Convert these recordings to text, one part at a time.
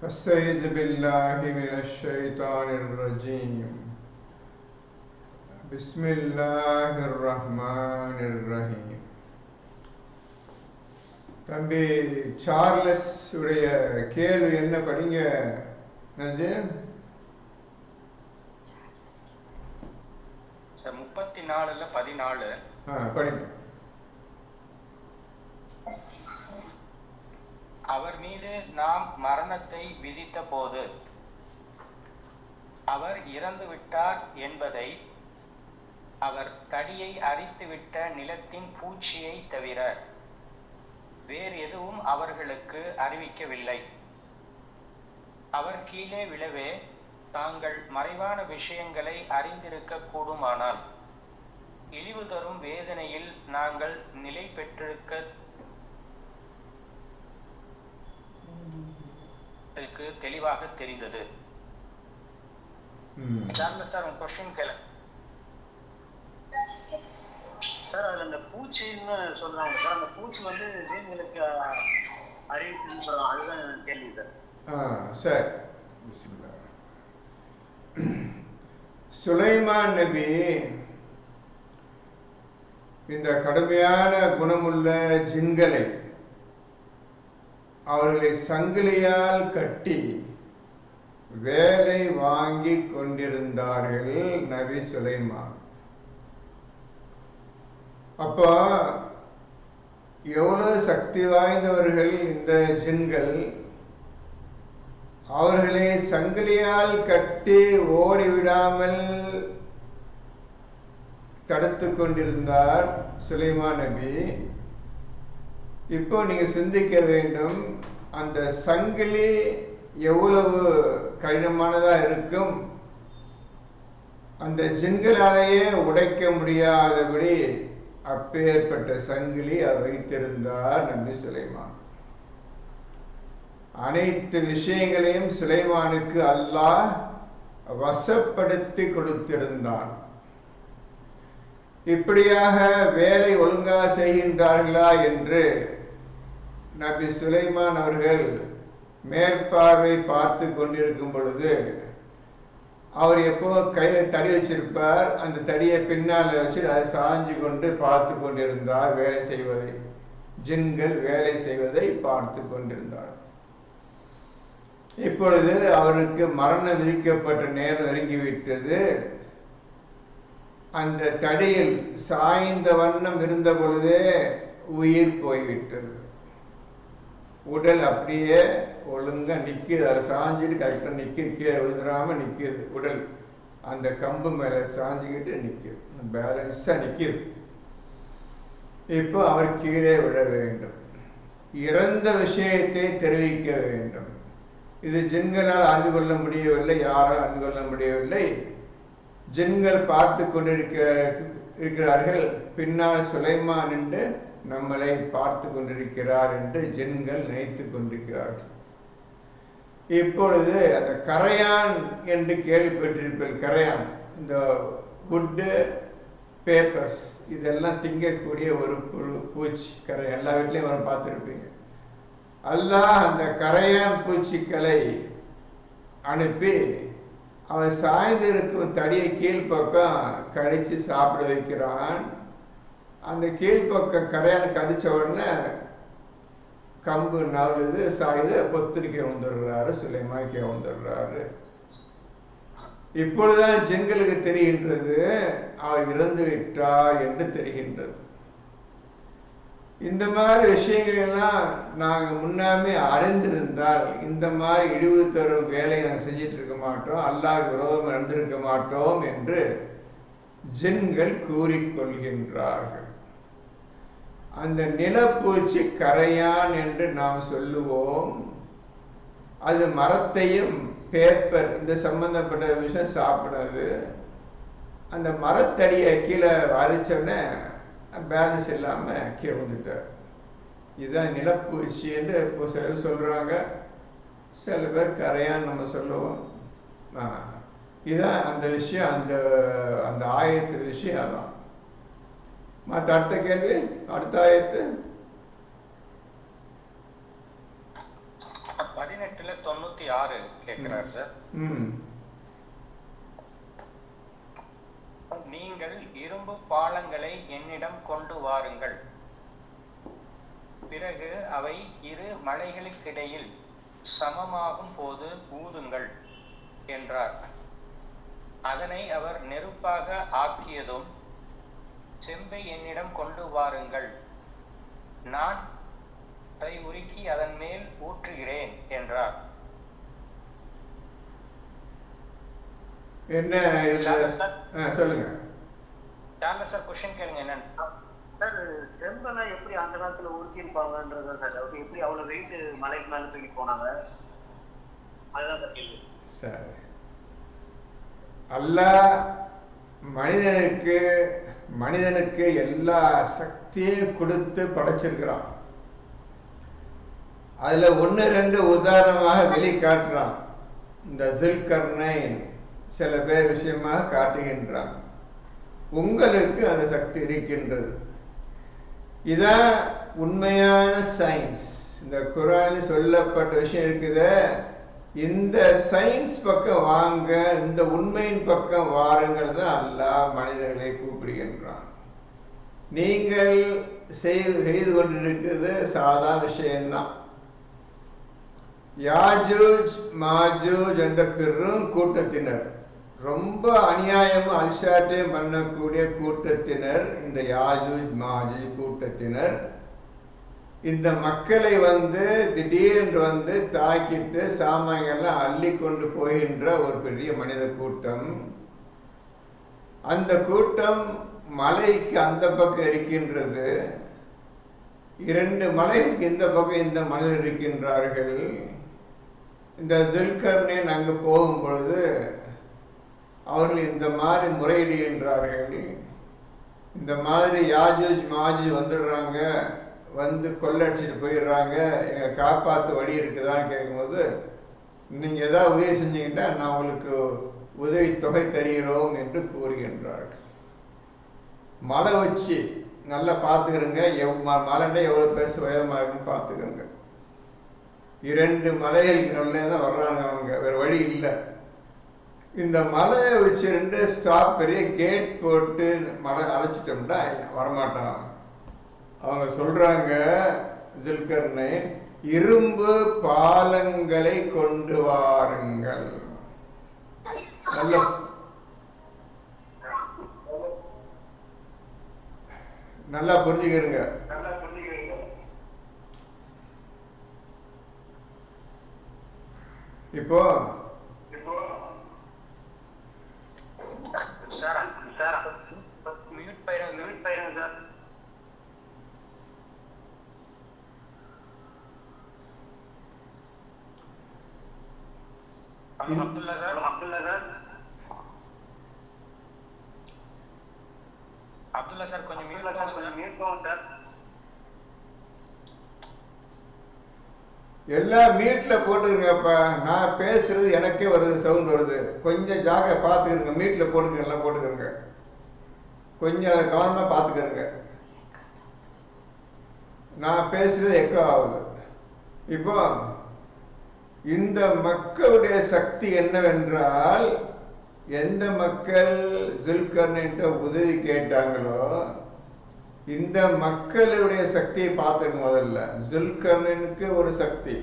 أستعيذ بالله من الشيطان الرجيم. بسم الله الرحمن الرحيم. தம்பி சார்லஸ் உடைய கேள்வி என்ன படிங்க நஜீம்? 34:14 படிங்க. அவர் மீது நாம் மரணத்தை விதித்த போது அவர் இறந்து விட்டார் என்பதை அவர் தடியை அரித்துவிட்ட நிலத்தின் பூச்சியை தவிர வேறு எதுவும் அவர்களுக்கு அறிவிக்கவில்லை. அவர் கீழே விழவே தாங்கள் மறைவான விஷயங்களை அறிந்திருக்க கூடுமானால் இழிவு தரும் வேதனையில் நாங்கள் நிலை பெற்றிருக்க தெளிவாக தெரிந்தது. சார் உங்க கொஸ்டின் கேளு சார். அதுல அந்த பூச்சின்னு சொல்றாங்க சார், அந்த பூச்சி வந்து ஜீன்களுக்கு அறிவிச்சுன்னு சொல்றாங்க, அதுதான் கேள்வி சார். சரி, சுலைமான் நபி இந்த கடுமையான குணமுள்ள ஜின்களை அவர்களை சங்கிலியால் கட்டி வேலை வாங்கி கொண்டிருந்தார்கள் நபி சுலைமான். அப்போ எவ்வளவு சக்தி வாய்ந்தவர்கள் இந்த ஜின்கள்! அவர்களை சங்கிலியால் கட்டி ஓடிவிடாமல் தடுத்து கொண்டிருந்தார் சுலைமான் நபி. இப்போ நீங்க சிந்திக்க வேண்டும், அந்த சங்கிலி எவ்வளவு கடினமானதா இருக்கும். அந்த ஜின்களாலேயே உடைக்க முடியாதபடி அப்பேற்பட்ட சங்கிலி அவர் வைத்திருந்தார் நபி சுலைமான். அனைத்து விஷயங்களையும் சுலைமானுக்கு அல்லாஹ் வசப்படுத்தி கொடுத்திருந்தான். இப்படியாக வேலை ஒழுங்காக செய்கின்றார்களா என்று நபி சுலைமான் அவர்கள் மேற்பார்வை பார்த்து கொண்டிருக்கும் பொழுது, அவர் எப்போ கையில் தடி வச்சிருப்பார், அந்த தடியை பின்னால் வச்சு அதை சாஞ்சு கொண்டு பார்த்து கொண்டிருந்தார் வேலை செய்வதை. ஜின்கள் வேலை செய்வதை பார்த்து கொண்டிருந்தார். இப்பொழுது அவருக்கு மரணம் விதிக்கப்பட்ட நேரம் நெருங்கிவிட்டது. அந்த தடியில் சாய்ந்த வண்ணம் இருந்த பொழுதே உயிர் போய்விட்டது. உடல் அப்படியே ஒழுங்கா நிற்கிது, அதை சாஞ்சிட்டு கரெக்டாக நிற்கிது, கீழே விழுந்துடாம நிற்கிது. உடல் அந்த கம்பு மேலே சாஞ்சிக்கிட்டு நிற்கிது, பேலன்ஸாக நிற்கிது. இப்போ அவர் கீழே விழ வேண்டும், இறந்த விஷயத்தை தெரிவிக்க வேண்டும். இது ஜின்களால் அறிந்து கொள்ள முடியவில்லை, யாரால் அறிந்து கொள்ள முடியவில்லை. ஜின்கள் பார்த்து கொண்டிருக்கிறார்கள், பின்னால் சுலைமான் என்று நம்மளை பார்த்து கொண்டிருக்கிறார் என்று ஜின்கள் நினைத்து கொண்டிருக்கிறார்கள். இப்பொழுது அந்த கரையான் என்று கேள்விப்பட்டிருப்பீர்கள். கரையான், இந்த வுட்டு பேப்பர்ஸ் இதெல்லாம் திங்கக்கூடிய ஒரு பூச்சி கரையான், எல்லா வீட்லையும் வர பார்த்துருப்பீங்க. அல்லாஹ் அந்த கரையான் பூச்சிகளை அனுப்பி அவன் சாய்ந்து இருக்கும் தடியை கீழ்ப்பக்கம் கடிச்சு சாப்பிட வைக்கிறான். அந்த கீழ்ப்பக்கம் கரையான் கடிச்ச உடனே கம்பு நவலுது, சாயுது, பொத்துனிக்க வந்துடுறாரு, சுலைமான் கே வந்துடுறாரு. இப்பொழுதுதான் ஜின்களுக்கு தெரிகின்றது அவர் இறந்து விட்டார் என்று தெரிகின்றது. இந்த மாதிரி விஷயங்களெல்லாம் நாங்கள் முன்னாமே அறிந்திருந்தால் இந்த மாதிரி இழிவு தரும் வேலையை நாங்கள் செஞ்சிட்டு இருக்க மாட்டோம், அல்லாஹ் விரோதம் நடந்திருக்க மாட்டோம் என்று ஜின்கள் கூறிக்கொள்கின்றார்கள். அந்த நிலப்பூச்சி கரையான் என்று நாம் சொல்லுவோம். அது மரத்தையும் பேப்பர் இந்த சம்பந்தப்பட்ட விஷயம் சாப்பிடாது. அந்த மரத்தடியை கீழே அரிச்சோடனே பேலன்ஸ் இல்லாமல் கீழே வந்துட்டார். இதுதான் நிலப்பூச்சி என்று இப்போ சிலர் சொல்கிறாங்க, சில பேர் கரையான்னு நம்ம சொல்லுவோம். இதுதான் அந்த விஷயம், அந்த அந்த ஆயத்து விஷயம் அதான். மற்ற அடுத்த கேள்வி, அடுத்த ஆயத்து 18:93 66 கேட்கிறார் சார். நீங்கள் இரும்பு பாலங்களை என்னிடம் கொண்டு வாருங்கள், பிறகு அவை இரு மலைகளுக்கிடையில் சமமாகும் போது ஊதுங்கள் என்றார். அதனை அவர் நெருப்பாக ஆக்கியதும், செம்பை என்னிடம் கொண்டு வாருங்கள், நான் அதை உருக்கி அதன் மேல் ஊற்றுகிறேன் என்றார். என்ன சொல்லுங்க சார், கொஸ்டின் கேளுங்க. என்னன்னு சார், செம்பெல்லாம் எப்படி அந்த காலத்துல உருக்கி இருப்பாங்கன்றத சார், எப்படி அவ்வளவு வெயிட் மலைக்கு மேல தூக்கி போனாங்க, அதுதான் சார் கேள்வி. சரி, அல்லாஹ் மனிதனுக்கு எல்லா சக்தியும் கொடுத்து படைச்சிருக்கிறான். அதுல 1-2 உதாரணமாக வெளிக்காட்டுறான். இந்த துல்கர்னைன் சில பேர் விஷயமாக காட்டுகின்றான். உங்களுக்கு அந்த சக்தி இருக்கின்றது. இதான் உண்மையான சயின்ஸ். இந்த குர்ஆனில் சொல்லப்பட்ட விஷயம் இருக்குது. இந்த சயின்ஸ் பக்கம் வாங்க, இந்த உண்மையின் பக்கம் வாருங்கள் தான் அல்லாஹ் மனிதர்களை கூப்பிடுகின்றான். நீங்கள் செய்து கொண்டிருக்கிறது சாதாரண விஷயம்தான். யாஜூஜ் மாஜூஜ் என்ற பெரும் கூட்டத்தினர், ரொம்ப அநியாயமும் அல்சாட்டையும் பண்ணக்கூடிய கூட்டத்தினர், இந்த யாஜூஜ் மாஜூஜ் கூட்டத்தினர் இந்த மக்களை திடீரென்று தாக்கிட்டு சாமான்கள்லாம் அள்ளி கொண்டு போகின்ற ஒரு பெரிய மனித கூட்டம். அந்த கூட்டம் மலைக்கு அந்த பக்கம் இருக்கின்றது. 2 மலைக்கு இந்த பக்கம் இந்த மனிதர் இருக்கின்றார்கள். இந்த துல்கர்னைன் அங்கு போகும் பொழுது அவர்கள் இந்த மாதிரி முறையிடுகின்றார்கள். இந்த மாதிரி யாஜூஜ் மாஜூஜ் வந்துடுறாங்க, கொள்ளடிச்சிட்டு போயிடுறாங்க, எங்களை காப்பாற்ற வழி இருக்குதான்னு கேட்கும்போது, நீங்கள் ஏதாவது உதவி செஞ்சீங்கன்னா நான் உங்களுக்கு உதவி தொகை தருகிறோம் என்று கூறுகின்றார்கள். மலை வச்சு நல்லா பார்த்துக்கிறங்க, மலைண்டே எவ்வளோ பெருசு உயரமாக இருக்குன்னு பார்த்துக்கிறங்க. 2 மலைகளுக்கு நல்ல தான் வர்றாங்க அவங்க, வேறு வழி இல்லை. இந்த மலையை வச்சு 2 ஸ்டாப் பெரிய கேட் போட்டு மலை அழைச்சிட்டோம்னா வரமாட்டான். அவங்க சொல்றாங்க, துல்கர்னைன் இரும்பு பாலங்களை கொண்டு வாருங்கள். நல்லா புரிஞ்சுக்கிறங்க. இப்போ அப்துல்லா சார் கொஞ்சம் மியூட் சார். எல்லாம் மீட்ல போட்டுக்கிறங்கப்பா. நான் பேசுறது எனக்கே வருது, சவுண்ட் வருது. கொஞ்சம் ஜாக பார்த்துக்கிறங்க, மீட்ல போட்டுக்கிறங்க, எல்லாம் போட்டுக்கிறங்க. கொஞ்சம் கவனமா பார்த்துக்கிறங்க. நான் பேசுறது எக்கோ ஆகுது. இப்போ இந்த மக்களுடைய சக்தி என்னவென்றால், எந்த மக்கள் துல்கர்னைன்ட்ட உதவி கேட்டாங்களோ இந்த மக்களுடைய சக்தியை பார்த்துக்க. முதல்ல துல்கர்னைனுக்கு ஒரு சக்தி,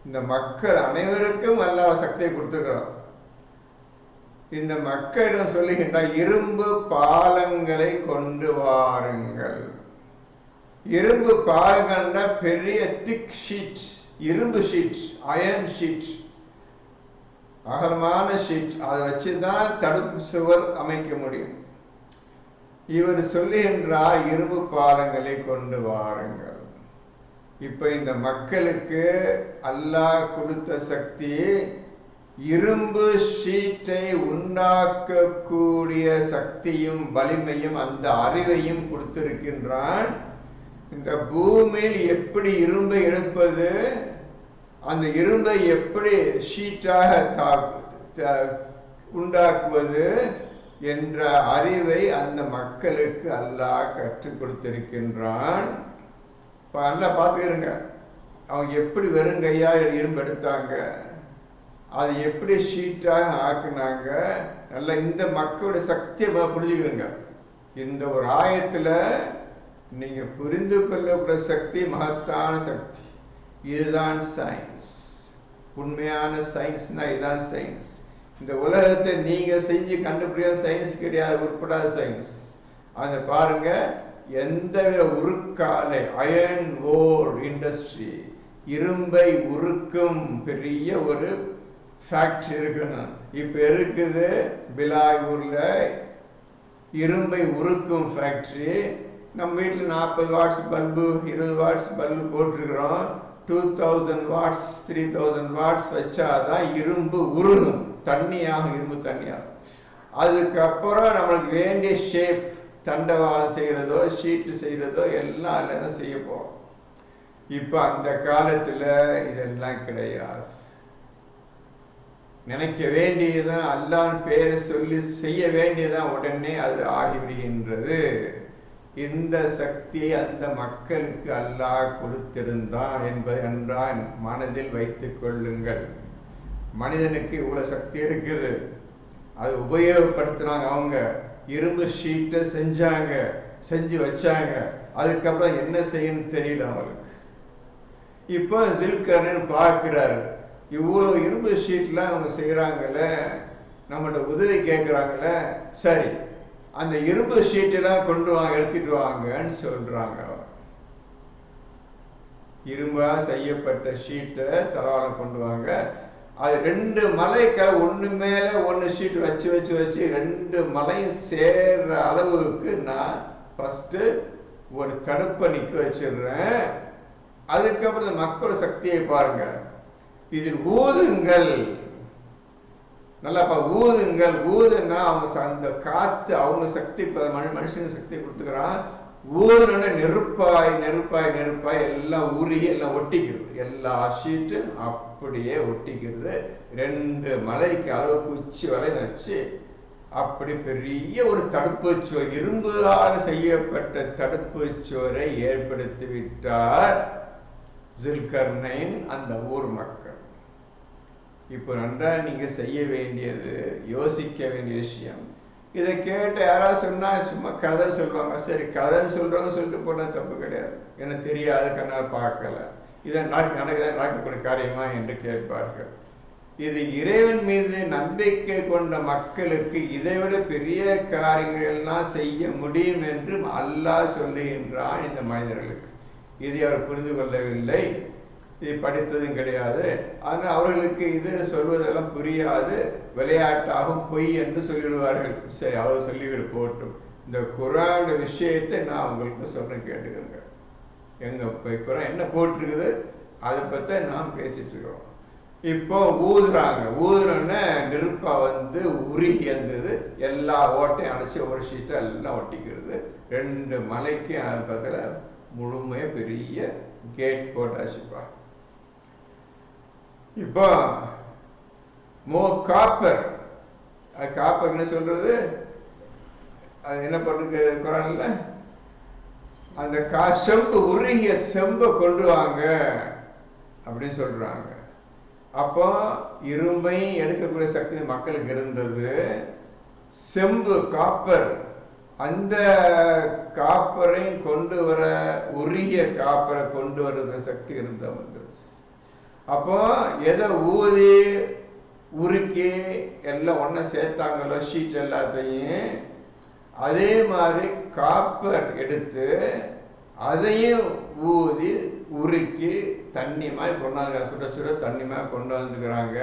இந்த மக்கள் அனைவருக்கும் அல்லாஹ் சக்தியை கொடுத்துக்கிறோம். இந்த மக்களிடம் சொல்லுகின்ற இரும்பு பாலங்களை கொண்டு வாருங்கள். இரும்பு பாலங்கள்னா பெரிய திக் ஷீட், இரும்பு ஷீட், அயன் ஷீட், அகலமான ஷீட். அதை வச்சுதான் தடுப்பு சுவர் அமைக்க முடியும். இவர் சொல்லுகின்றார், இரும்பு பாலங்களை கொண்டு வாருங்கள். இப்ப இந்த மக்களுக்கு அல்லாஹ் கொடுத்த சக்தி, இரும்பு ஷீட்டை உண்டாக்கக்கூடிய சக்தியும் வலிமையும் அந்த அறிவையும் கொடுத்திருக்கின்றான். இந்த பூமியில் எப்படி இரும்பை எடுப்பது, அந்த இரும்பை எப்படி ஷீட்டாக உண்டாக்குவது என்ற அறிவை அந்த மக்களுக்கு அல்லாஹ் கற்றுக் கொடுத்திருக்கின்றான். நல்லா பார்த்துக்கிறங்க, அவங்க எப்படி வெறும் கையா இரும்பு எடுத்தாங்க. அது எப்படி ஷீட்டாக ஆக்குனாங்க. நல்லா இந்த மக்களுடைய சக்தியை புரிஞ்சுக்கிறங்க. இந்த ஒரு ஆயத்தில் நீங்கள் புரிந்து கொள்ளக்கூடிய சக்தி மகத்தான சக்தி. இதுதான் சயின்ஸ். உண்மையான சயின்ஸ்னா இதுதான் சயின்ஸ். இந்த உலகத்தை நீங்கள் செஞ்சு கண்டுபிடிக்காத சயின்ஸ் கிடையாது, உட்படாத சயின்ஸ். அதை பாருங்க, எந்தவித உருக்காலை அயர்ன் ஓர் இண்டஸ்ட்ரி, இரும்பை உருக்கும் பெரிய ஒரு ஃபேக்ட்ரி இருக்குன்னு இப்போ இருக்குது பிலாய் ஊரில். இரும்பை உருக்கும் ஃபேக்ட்ரி. நம்ம வீட்டில் 40 வாட்ஸ் பல்பு 20 வாட்ஸ் பல்பு போட்டிருக்கிறோம். 2000 வாட்ஸ் 3000 வாட்ஸ் வச்சாதான் இரும்பு உருகும், தண்ணியாகும், இரும்பு தண்ணியாகும். அதுக்கப்புறம் நம்மளுக்கு வேண்டிய ஷேப், தண்டவாளம் செய்கிறதோ ஷீட்டு செய்கிறதோ எல்லாம் அதில் தான் செய்ய போகிறோம். இப்போ அந்த காலத்தில் இதெல்லாம் கிடையாது. நினைக்க வேண்டியதுதான், அல்லாஹ்வின் பேரை சொல்லி செய்ய வேண்டியதான், உடனே அது ஆகிவிடுகின்றது. இந்த சக்தியை அந்த மக்களுக்கு அல்லாஹ் கொடுத்திருந்தான் என்பதை நன்றாக மனதில் வைத்துக் கொள்ளுங்கள். மனிதனுக்கு இவ்வளோ சக்தி இருக்குது, அது உபயோகப்படுத்தினாங்க. அவங்க இரும்பு ஷீட்டை செஞ்சாங்க, செஞ்சு வச்சாங்க. அதுக்கப்புறம் என்ன செய்யணும்னு தெரியல அவங்களுக்கு. இப்போ ஜில்கர்னு பார்க்குறாரு, இவ்வளோ இரும்பு ஷீட்லாம் அவங்க செய்கிறாங்கல்ல, நம்மகிட்ட உதவி கேட்குறாங்கல்ல, சரி அந்த இரும்பு ஷீட்டெல்லாம் கொண்டு வாங்க, எடுத்துட்டு வாங்கன்னு சொல்கிறாங்க. இரும்பாக செய்யப்பட்ட ஷீட்டை தலவாழம் கொண்டு வாங்க. அது 2 மலைக்கு ஒன்று மேலே ஒன்று ஷீட் வச்சு வச்சு வச்சு 2 மலையும் சேர்ற அளவுக்கு நான் ஃபஸ்ட்டு ஒரு தடுப்பை நிற்க வச்சிடுறேன். அதுக்கப்புறம் மக்களோட சக்தியை பாருங்க. இதில் ஊதுங்கள், நல்லாப்பா ஊதுங்கள். ஊதுன்னா அவங்க அந்த காற்று அவங்க சக்தி, மனுஷனுக்கு சக்தி கொடுத்துக்கிறான். ஊதுனா நெருப்பாய் நெருப்பாய் நெருப்பாய் எல்லாம் உருகி எல்லாம் ஒட்டிக்கிறது. எல்லா ஷீட்டும் அப்படியே ஒட்டிக்கிறது. 2 மலைக்கு அளவுக்கு உச்சி வரை வச்சு அப்படி பெரிய ஒரு தடுப்பு சுவர், இரும்பால் செய்யப்பட்ட தடுப்பு சுவரை ஏற்படுத்தி விட்டார் ஜுல்கர்னைன் அந்த ஊர் மக்கள். இப்போ நன்றாக நீங்கள் செய்ய வேண்டியது, யோசிக்க வேண்டிய விஷயம். இதை கேட்ட யாராவது சொன்னால் சும்மா கதை சொல்லுவாங்க. சரி, கதைன்னு சொல்கிறவங்க சொல்லிட்டு போட்டால் தப்பு கிடையாது, எனக்கு தெரியாது, கண்ணால் பார்க்கல, இதை நடக்கக்கூடிய காரியமா என்று கேட்பார்கள். இது இறைவன் மீது நம்பிக்கை கொண்ட மக்களுக்கு இதைவிட பெரிய காரியங்கள் எல்லாம் செய்ய முடியும் என்று அல்லாஹ் சொல்லுகின்றான் இந்த மனிதர்களுக்கு. இதை அவர் புரிந்து கொள்ளவில்லை, இது படித்ததும் கிடையாது. ஆனால் அவர்களுக்கு இது சொல்வதெல்லாம் புரியாது, விளையாட்டாகும், பொய் என்று சொல்லிவிடுவார்கள். சரி, அவர் சொல்லிவிடு போட்டும். இந்த குர்ஆன் விஷயத்தை நான் உங்களுக்கு சொல்கிறேன், கேட்டுக்கோங்க. எங்கள் குர்ஆன் என்ன போட்டிருக்குது அதை பற்றி நாம் பேசிட்டு இருக்கிறோம். இப்போ ஊதுறாங்க. ஊதுறோன்னே நெருப்பா வந்து உருகி வந்தது, எல்லா ஓட்டையும் அடைச்சி ஒரு ஷீட்டை எல்லாம் ஒட்டிக்கிறது. 2 மலைக்கு அது பக்கத்தில் முழுமையாக பெரிய கேட் போட்டாச்சுப்பா. இப்போ காப்பர், காப்பர் என்ன சொல்றது, அது என்ன பண்ணுறது குரான்ல, அந்த செம்பு, உருகிய செம்பை கொண்டு வாங்க அப்படின்னு சொல்றாங்க. அப்போ இரும்பையும் எடுக்கக்கூடிய சக்தி மக்களுக்கு இருந்தது. செம்பு காப்பர், அந்த காப்பரை கொண்டு வர, உருகிய காப்பரை கொண்டு வர்ற சக்தி இருந்தவங்க. அப்போ எதை ஊதி உருக்கி எல்லாம் ஒன்றா சேர்த்தாங்களோ ஷீட் எல்லாத்தையும், அதே மாதிரி காப்பர் எடுத்து அதையும் ஊதி உருக்கி தண்ணி மாதிரி கொண்டாந்து, சுட சுட தண்ணி மாதிரி கொண்டு வந்துக்கிறாங்க.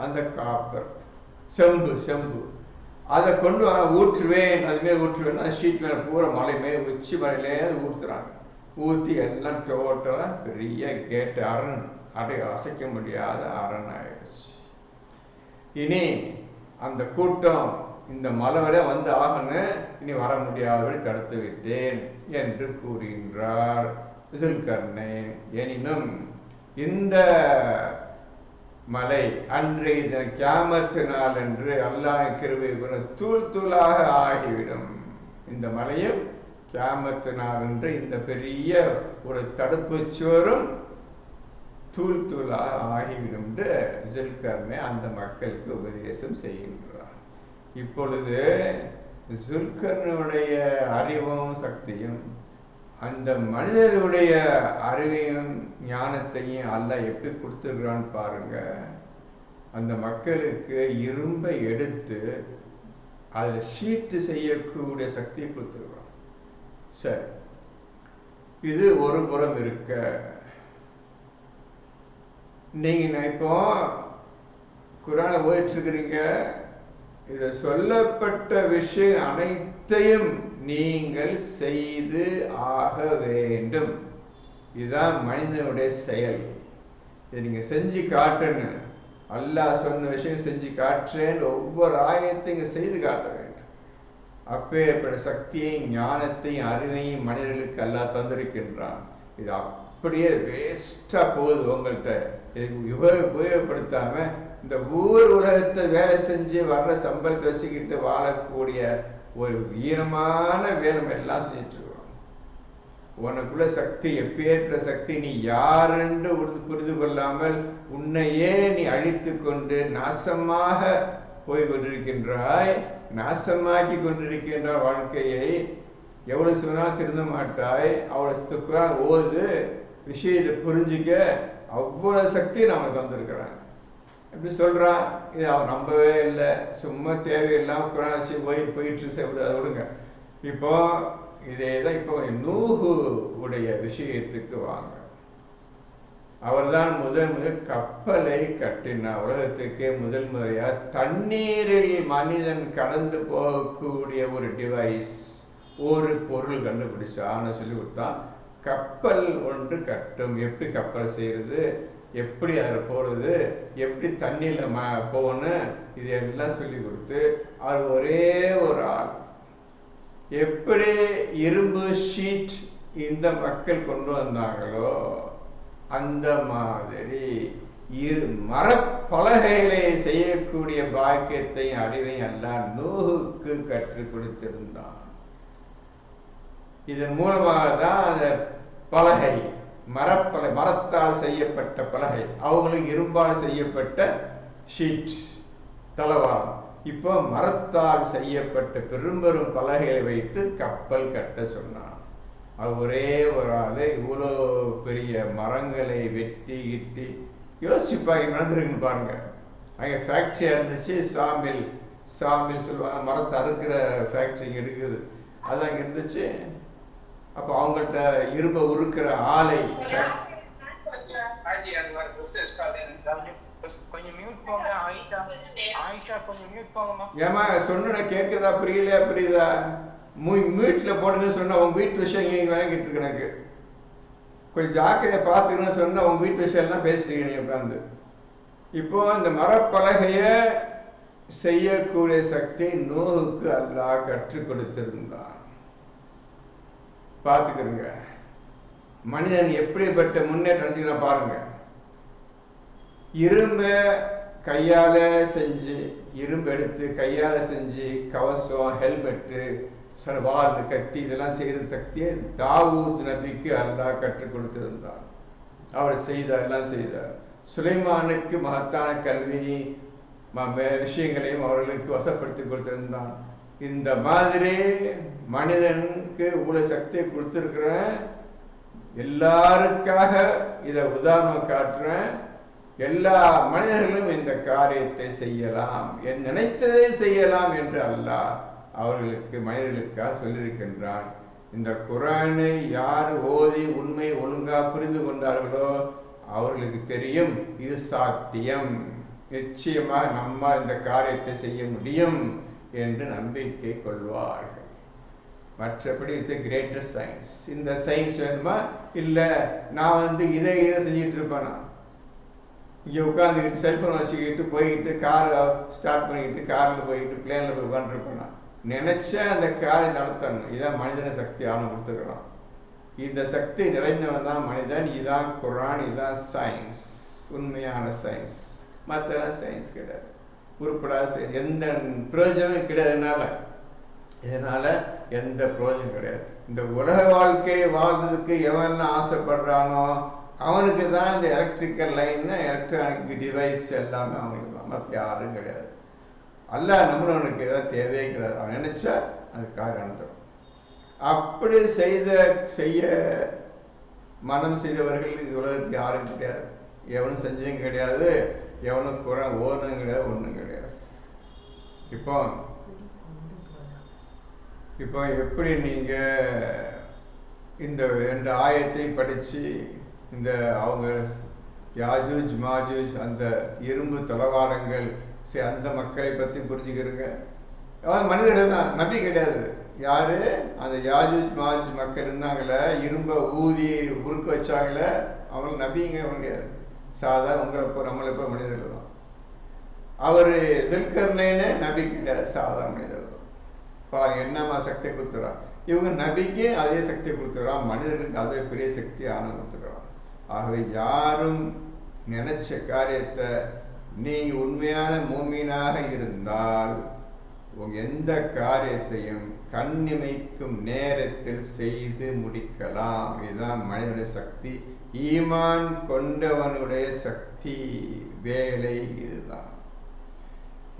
அந்த காப்பர் செம்பு அதை கொண்டு ஊற்றுவேன், அதுமாரி ஊற்றுவேன். அந்த ஷீட் மேலே பூரா மலை மேலே உச்சி மலையிலே ஊற்றுறாங்க. ஊற்றி எல்லாம் டோட்டலாக பெரிய கேட்டு அசைக்க முடியாத அரண் ஆயிடுச்சு. இனி அந்த கூட்டம் இந்த மலை வரை வந்து ஆகணும், இனி வர முடியாதபடி தடுத்து விட்டேன் என்று கூறுகின்றார் ஜுல்கர்னைன். எனினும் இந்த மலை அன்றைய கியாமத்து நாள் என்று அல்லாஹ் கிருபை கொண்டு தூள் தூளாக ஆகிவிடும். இந்த மலையும் கியாமத்து நாள் என்று இந்த பெரிய ஒரு தடுப்பு சுவரும் தூள் தூளாக ஆகிவிடும் ஜுல்கர்னை அந்த மக்களுக்கு உபதேசம் செய்கின்றார். இப்பொழுது ஜுல்கர்னுடைய அறிவும் சக்தியும் அந்த மனிதனுடைய அறிவையும் ஞானத்தையும் அல்லாஹ் எப்படி கொடுத்துருக்கிறான்னு பாருங்க. அந்த மக்களுக்கு இரும்பை எடுத்து அதில் ஷீட்டு செய்யக்கூடிய சக்தியை கொடுத்துருக்குறான். சரி, இது ஒரு புறம் இருக்க, நீங்கள் இப்போ குர்ஆனை ஓதிட்டுருக்கிறீங்க. இதில் சொல்லப்பட்ட விஷயம் அனைத்தையும் நீங்கள் செய்து ஆக வேண்டும். இதுதான் மனிதனுடைய செயல். இதை நீங்கள் செஞ்சு காட்டணும். அல்லாஹ் சொன்ன விஷயம் செஞ்சு காட்டுறேன்னு ஒவ்வொரு ஆயத்தையும் செய்து காட்ட வேண்டும். அப்பேற்பட்ட சக்தியையும் ஞானத்தையும் அறிவையும் மனிதர்களுக்கு அல்லாஹ் தந்திருக்கின்றான். இது அப்படியே வேஸ்ட்டாக போகுது உங்கள்கிட்ட. இதுக்கு உபயோகப்படுத்தாமல் இந்த ஊர் உலகத்தை வேலை செஞ்சு வர்ற சம்பளத்தை வச்சுக்கிட்டு வாழக்கூடிய ஒரு வீரமான வேலம் எல்லாம் செஞ்சுட்டு இருக்கிறோம். உனக்குள்ள சக்தி எப்பேற்பட்ட சக்தி, நீ யாரென்று புரிந்து கொள்ளாமல் உன்னையே நீ அழித்து கொண்டு நாசமாக போய் கொண்டிருக்கின்றாய். நாசமாக்கி கொண்டிருக்கின்ற வாழ்க்கையை எவ்வளவு சொன்னால் திருந்த மாட்டாய். அவ்வளோ ஓது விஷயத்தை புரிஞ்சிக்க அவ்வளோ சக்தி நம்ம தந்திருக்கிறாங்க. எப்படி சொல்கிறான்? இது அவன் நம்பவே இல்லை, சும்மா தேவையில்லாமல் குரான் வச்சு போயிட்டு அதை விடுங்க. இப்போ இதே தான் இப்போ நூஹு உடைய விஷயத்துக்கு வாங்க. அவர்தான் முதல் கப்பலை கட்டினார். உலகத்துக்கே முதல் முறையாக தண்ணீரில் மனிதன் கடந்து போகக்கூடிய ஒரு டிவைஸ், ஒரு பொருள் கண்டுபிடிச்சான்னு சொல்லி கொடுத்தான். கப்பல் ஒன்று கட்டும். எப்படி கப்பல் செய்கிறது, எப்படி அதில் போகிறது, எப்படி தண்ணியில் போகணும், இது எல்லாம் சொல்லி கொடுத்து அது ஒரே ஒரு ஆள். எப்படி இரும்பு ஷீட் இந்த மக்கள் கொண்டு வந்தாங்களோ அந்த மாதிரி மரப்பலகைகளை செய்யக்கூடிய பாக்கியத்தையும் அறிவையும் எல்லாம் நூஹுக்கு கற்றுக் கொடுத்திருந்தான். இதன் மூலமாக தான் அந்த பலகை, மரத்தால் செய்யப்பட்ட பலகை, அவங்களுக்கு இரும்பால் செய்யப்பட்ட ஷீட் தளவாரம். இப்போ மரத்தால் செய்யப்பட்ட பெரும்பெரும் பலகைகளை வைத்து கப்பல் கட்ட சொன்னான். அது ஒரே ஒரு ஆள் இவ்வளோ பெரிய மரங்களை வெட்டி இட்டி யோசிச்சுப்பாங்க, நடந்துருக்குன்னு பாருங்க. அங்கே ஃபேக்ட்ரியாக இருந்துச்சு, சாமில் சொல்லுவாங்க, மரத்தை அறுக்கிற ஃபேக்ட்ரி இங்கே இருக்குது, அது அங்கே இருந்துச்சு. அப்போ அவங்கள்ட்ட இரும்பை உருக்கிற ஆலை. ஏமா சொன்ன கேட்குதா, புரியலையா, புரியுதா? மீட்டில் போடுங்க சொன்னால் உங்கள் வீட்டு விஷயம் இங்கே வாங்கிட்டு இருக்கு. எனக்கு கொஞ்சம் ஜாக்கிரதையை பார்த்துக்கணும்னு சொன்னால் உங்கள் வீட்டு விஷயம்லாம் பேசிட்டீங்க நீ உட்காந்து. இப்போ இந்த மரப்பலகையை செய்யக்கூடிய சக்தி நூஹுக்கு அல்லாஹ் கற்றுக் கொடுத்திருந்தான். பார்த்துக்கிறங்க மனிதன் எப்படிப்பட்ட முன்னேற்றம் அடைஞ்சுக்கிறான் பாருங்க. இரும்பை கையால் செஞ்சு, இரும்பு எடுத்து கையால் செஞ்சு கவசம், ஹெல்மெட்டு, வால், கத்தி இதெல்லாம் செய்கிற சக்தியை தாவூத் நபிக்கு அல்லாஹ் கற்றுக் கொடுத்திருந்தார். அவர் செய்தார், எல்லாம் செய்தார். சுலைமானுக்கு மகத்தான கல்வி விஷயங்களையும் அவர்களுக்கு வசப்படுத்தி கொடுத்திருந்தான். இந்த மாதிரி மனிதனுக்கு இவ்வளோ சக்தியை கொடுத்துருக்குறேன், எல்லாருக்காக இதை உதாரணம் காட்டுறேன். எல்லா மனிதர்களும் இந்த காரியத்தை செய்யலாம், நினைத்ததை செய்யலாம் என்று அல்லாஹ் அவர்களுக்கு மனிதர்களுக்காக சொல்லியிருக்கின்றான். இந்த குர்ஆனை யார் ஓதி உண்மை ஒழுங்காக புரிந்து கொண்டார்களோ அவர்களுக்கு தெரியும் இது சாத்தியம், நிச்சயமாக நம்மால் இந்த காரியத்தை செய்ய முடியும் என்று நம்பிக்கை கொள்வார்கள். மற்றபடி இட்ஸ் கிரேட்டஸ்ட் சயின்ஸ். இந்த சயின்ஸ் வேணுமா? இல்லை நான் இதை செஞ்சுட்டு இருப்பேனா, இங்கே உட்காந்துக்கிட்டு செல்ஃபோன் வச்சுக்கிட்டு போய்கிட்டு காரை ஸ்டார்ட் பண்ணிக்கிட்டு காரில் போய்கிட்டு பிளேனில் போய் உட்காந்துருப்பேனா? நினச்ச அந்த காரை நடத்தணும். இதான் மனிதன சக்தி அவனை கொடுத்துக்கிறான். இந்த சக்தி நிறைந்தவன் தான் மனிதன். இதுதான் குர்ஆன், இதுதான் சயின்ஸ், உண்மையான சயின்ஸ். மற்றெல்லாம் சயின்ஸ் கிடையாது, உருப்படாத சயின்ஸ், எந்த பிரயோஜனமும் கிடையாதுனால. இதனால் எந்த பிரயோஜனம் கிடையாது. இந்த உலக வாழ்க்கையை வாழ்றதுக்கு எவன்லாம் ஆசைப்படுறானோ அவனுக்கு தான் இந்த எலக்ட்ரிக்கல் லைன்னு எலக்ட்ரானிக் டிவைஸ் எல்லாமே அவனுக்கு தான், மற்ற யாரும் கிடையாது. அல்லாஹ் நம்மளவனுக்கு எதாவது தேவையே கிடையாது. அவன் நினைச்சா அது காரியம் நடந்துடும். அப்படி செய்ய மனம் செய்தவர்கள் இது உலகத்துக்கு யாரும் கிடையாது. எவனும் செஞ்சதும் கிடையாது, எவனும் குறை ஓதுனதும் கிடையாது, ஒன்றும் கிடையாது. இப்போ எப்படி நீங்கள் இந்த 2 ஆயத்தையும் படித்து இந்த அவங்க யாஜூஜ் மாஜூஜ் அந்த இரும்பு தளவாடங்கள் அந்த மக்களை பற்றி புரிஞ்சுக்கிறங்க. அவன் மனிதர்கள் தான், நபி கிடையாது. யார் அந்த யாஜூஜ் மாஜூஜ் மக்கள் இருந்தாங்களே, இரும்பை ஊதி உருக்க வச்சாங்களே, அவங்க நபிங்க கிடையாது. சாதா உங்களை இப்போ நம்மளை இப்போ மனிதர்கள் தான். அவர் துல்கர்னைனே நபி கிடையாது, சாதா மனிதர்கள் தான். பாருங்க என்னம்மா சக்தி கொடுத்துறான். இவங்க நபிக்கு அதே சக்தி கொடுத்துக்கிறான், மனிதர்களுக்கு அதே பெரிய சக்தி ஆனந்தம் கொடுத்துக்கிறான். ஆகவே யாரும் நினைச்ச காரியத்தை நீங்கள் உண்மையான மூமீனாக இருந்தால் எந்த காரியத்தையும் கண்ணிமைக்கும் நேரத்தில் செய்து முடிக்கலாம். இதுதான் மனிதனுடைய சக்தி, ஈமான் கொண்டவனுடைய சக்தி வேலை இதுதான்.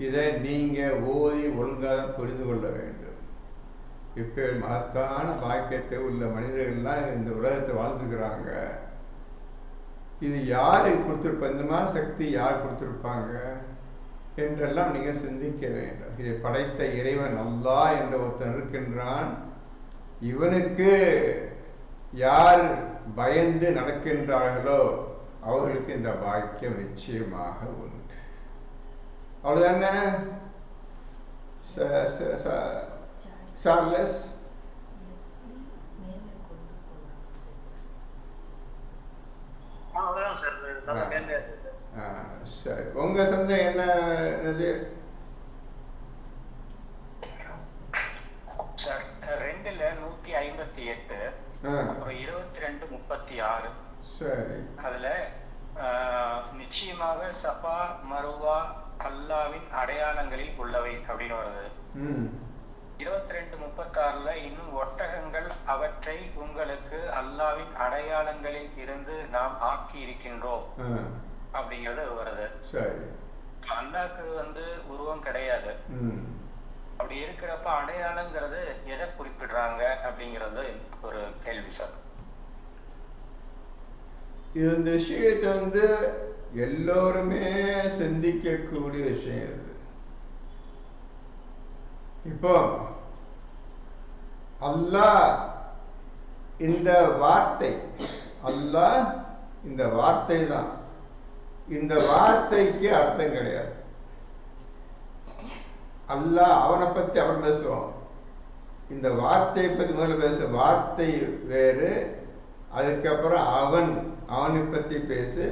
இதை நீங்கள் ஓதி ஒழுங்காக புரிந்து கொள்ள வேண்டும். இப்போ மகத்தான பாக்கியத்தை உள்ள மனிதர்கள்லாம் இந்த உலகத்தை வாழ்ந்துக்கிறாங்க. இது யாரு கொடுத்துருப்பா, இந்த மாதிரி சக்தி யார் கொடுத்துருப்பாங்க என்றெல்லாம் நீங்கள் சிந்திக்க வேண்டும். இதை படைத்த இறைவன் அல்லாஹ் என்ற ஒருத்தன் இருக்கின்றான். இவனுக்கு யார் பயந்து நடக்கின்றார்களோ அவர்களுக்கு இந்த பாக்கியம் நிச்சயமாக உண்டு. அவ்வளோதானே சார்லஸ்? சரி, உங்க சந்தேகம் என்ன? சார் 2:158 அப்புறம் 22:36. சரி, அதுல நிச்சயமாக சஃபா மருவா அல்லாவின் அடையாளங்களில் உள்ளவை அப்படின்னு வருது. 22:36 இன்னும் ஒட்டகங்கள் அவற்றை உங்களுக்கு அல்லாவின் அடையாளங்களில் இருந்து நாம் ஆக்கி இருக்கின்றோம் அப்படிங்கிறது வருது. அல்லாஹ்க்கு உருவம் கிடையாது. அப்படி இருக்கிறப்ப அடையாளங்கிறது எதை குறிப்பிடுறாங்க அப்படிங்கிறது ஒரு கேள்வி சார். இது இந்த விஷயத்தை எல்லோருமே சிந்திக்கக்கூடிய விஷயம் இது. இப்போ அல்லாஹ் இந்த வார்த்தை, அல்லாஹ் இந்த வார்த்தை தான். இந்த வார்த்தைக்கு அர்த்தம் கிடையாது. அல்லாஹ் அவனை பற்றி அவன் பேசுவான். இந்த வார்த்தையை பற்றி முதல்ல பேச, வார்த்தை வேறு, அதுக்கப்புறம் அவனை பற்றி பேசு,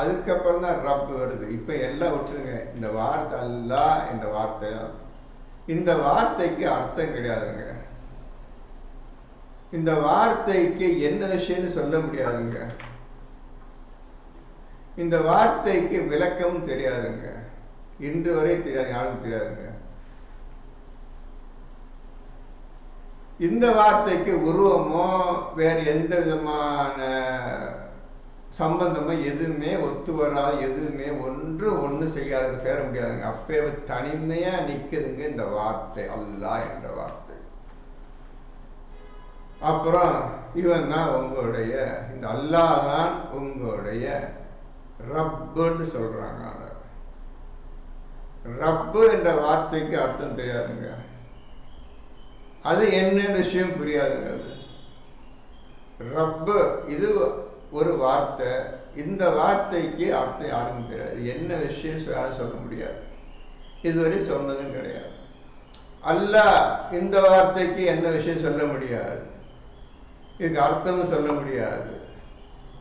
அதுக்கப்புறம் தான் ரப் வருது. இப்போ எல்லாம் விட்டுருங்க. இந்த வார்த்தை அல்லாஹ் என்ற வார்த்தை தான். இந்த வார்த்தைக்கு அர்த்தம் கிடையாதுங்க. இந்த வார்த்தைக்கு என்ன விஷயம்னு சொல்ல முடியாதுங்க. இந்த வார்த்தைக்கு விளக்கமும் தெரியாதுங்க. இன்று வரை தெரியாது, யாருக்கும் தெரியாதுங்க. இந்த வார்த்தைக்கு உருவமோ வேறு எந்த விதமான சம்பந்தமோ எதுவுமே ஒத்து வராது, எதுவுமே ஒன்று செய்யாது, சேர முடியாதுங்க. அப்பே தனிமையா நிற்குதுங்க இந்த வார்த்தை, அல்லாஹ் என்ற வார்த்தை. அப்புறம் இவன் தான் உங்களுடைய, இந்த அல்லாஹ் தான் உங்களுடைய ரப்புன்னு சொல்றாங்க. ரப்பு என்ற வார்த்தைக்கு அர்த்தம் தெரியாதுங்க. அது என்ன விஷயம் புரியாதுங்க. அது ரப்பு இது ஒரு வார்த்தை. இந்த வார்த்தைக்கு அர்த்தம் யாருக்கும் தெரியாது. என்ன விஷயம் யாரும் சொல்ல முடியாது, இதுவரை சொன்னதும் கிடையாது. அல்லாஹ் இந்த வார்த்தைக்கு என்ன விஷயம் சொல்ல முடியாது, இதுக்கு அர்த்தமும் சொல்ல முடியாது.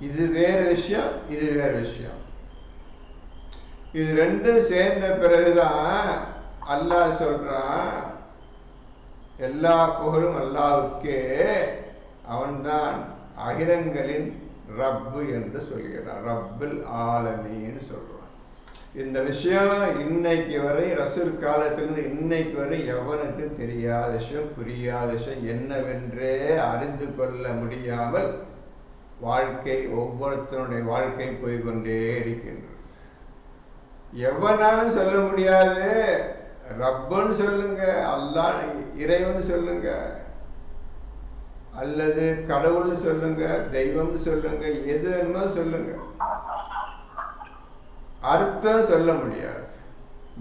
இது வேறு விஷயம், இது வேறு விஷயம். இது ரெண்டும் சேர்ந்த பிறகுதான் அல்லாஹ் சொல்றான், எல்லா புகழும் அல்லாஹ்வுக்கே, அவன்தான் அகிலங்களின் ரப்பு என்று சொல்கிறான். ரப்புல் ஆலமீன் சொல்றான். இந்த விஷயம் இன்னைக்கு வரை, ரசூல் காலத்திலிருந்து இன்னைக்கு வரை எவனுக்கு தெரியாத விஷயம், புரியாத விஷயம், என்னவென்றே அறிந்து கொள்ள முடியாமல் வாழ்க்கை ஒவ்வொருத்தனுடைய வாழ்க்கை போய்கொண்டே இருக்கின்றது. எவனாலும் சொல்ல முடியாது. ரப்புன்னு சொல்லுங்க, அல்லாஹ் இறைவன் சொல்லுங்க, அல்லது கடவுள்னு சொல்லுங்க, தெய்வம்னு சொல்லுங்க, எது வேணுமோ சொல்லுங்க, அர்த்தம் சொல்ல முடியாது,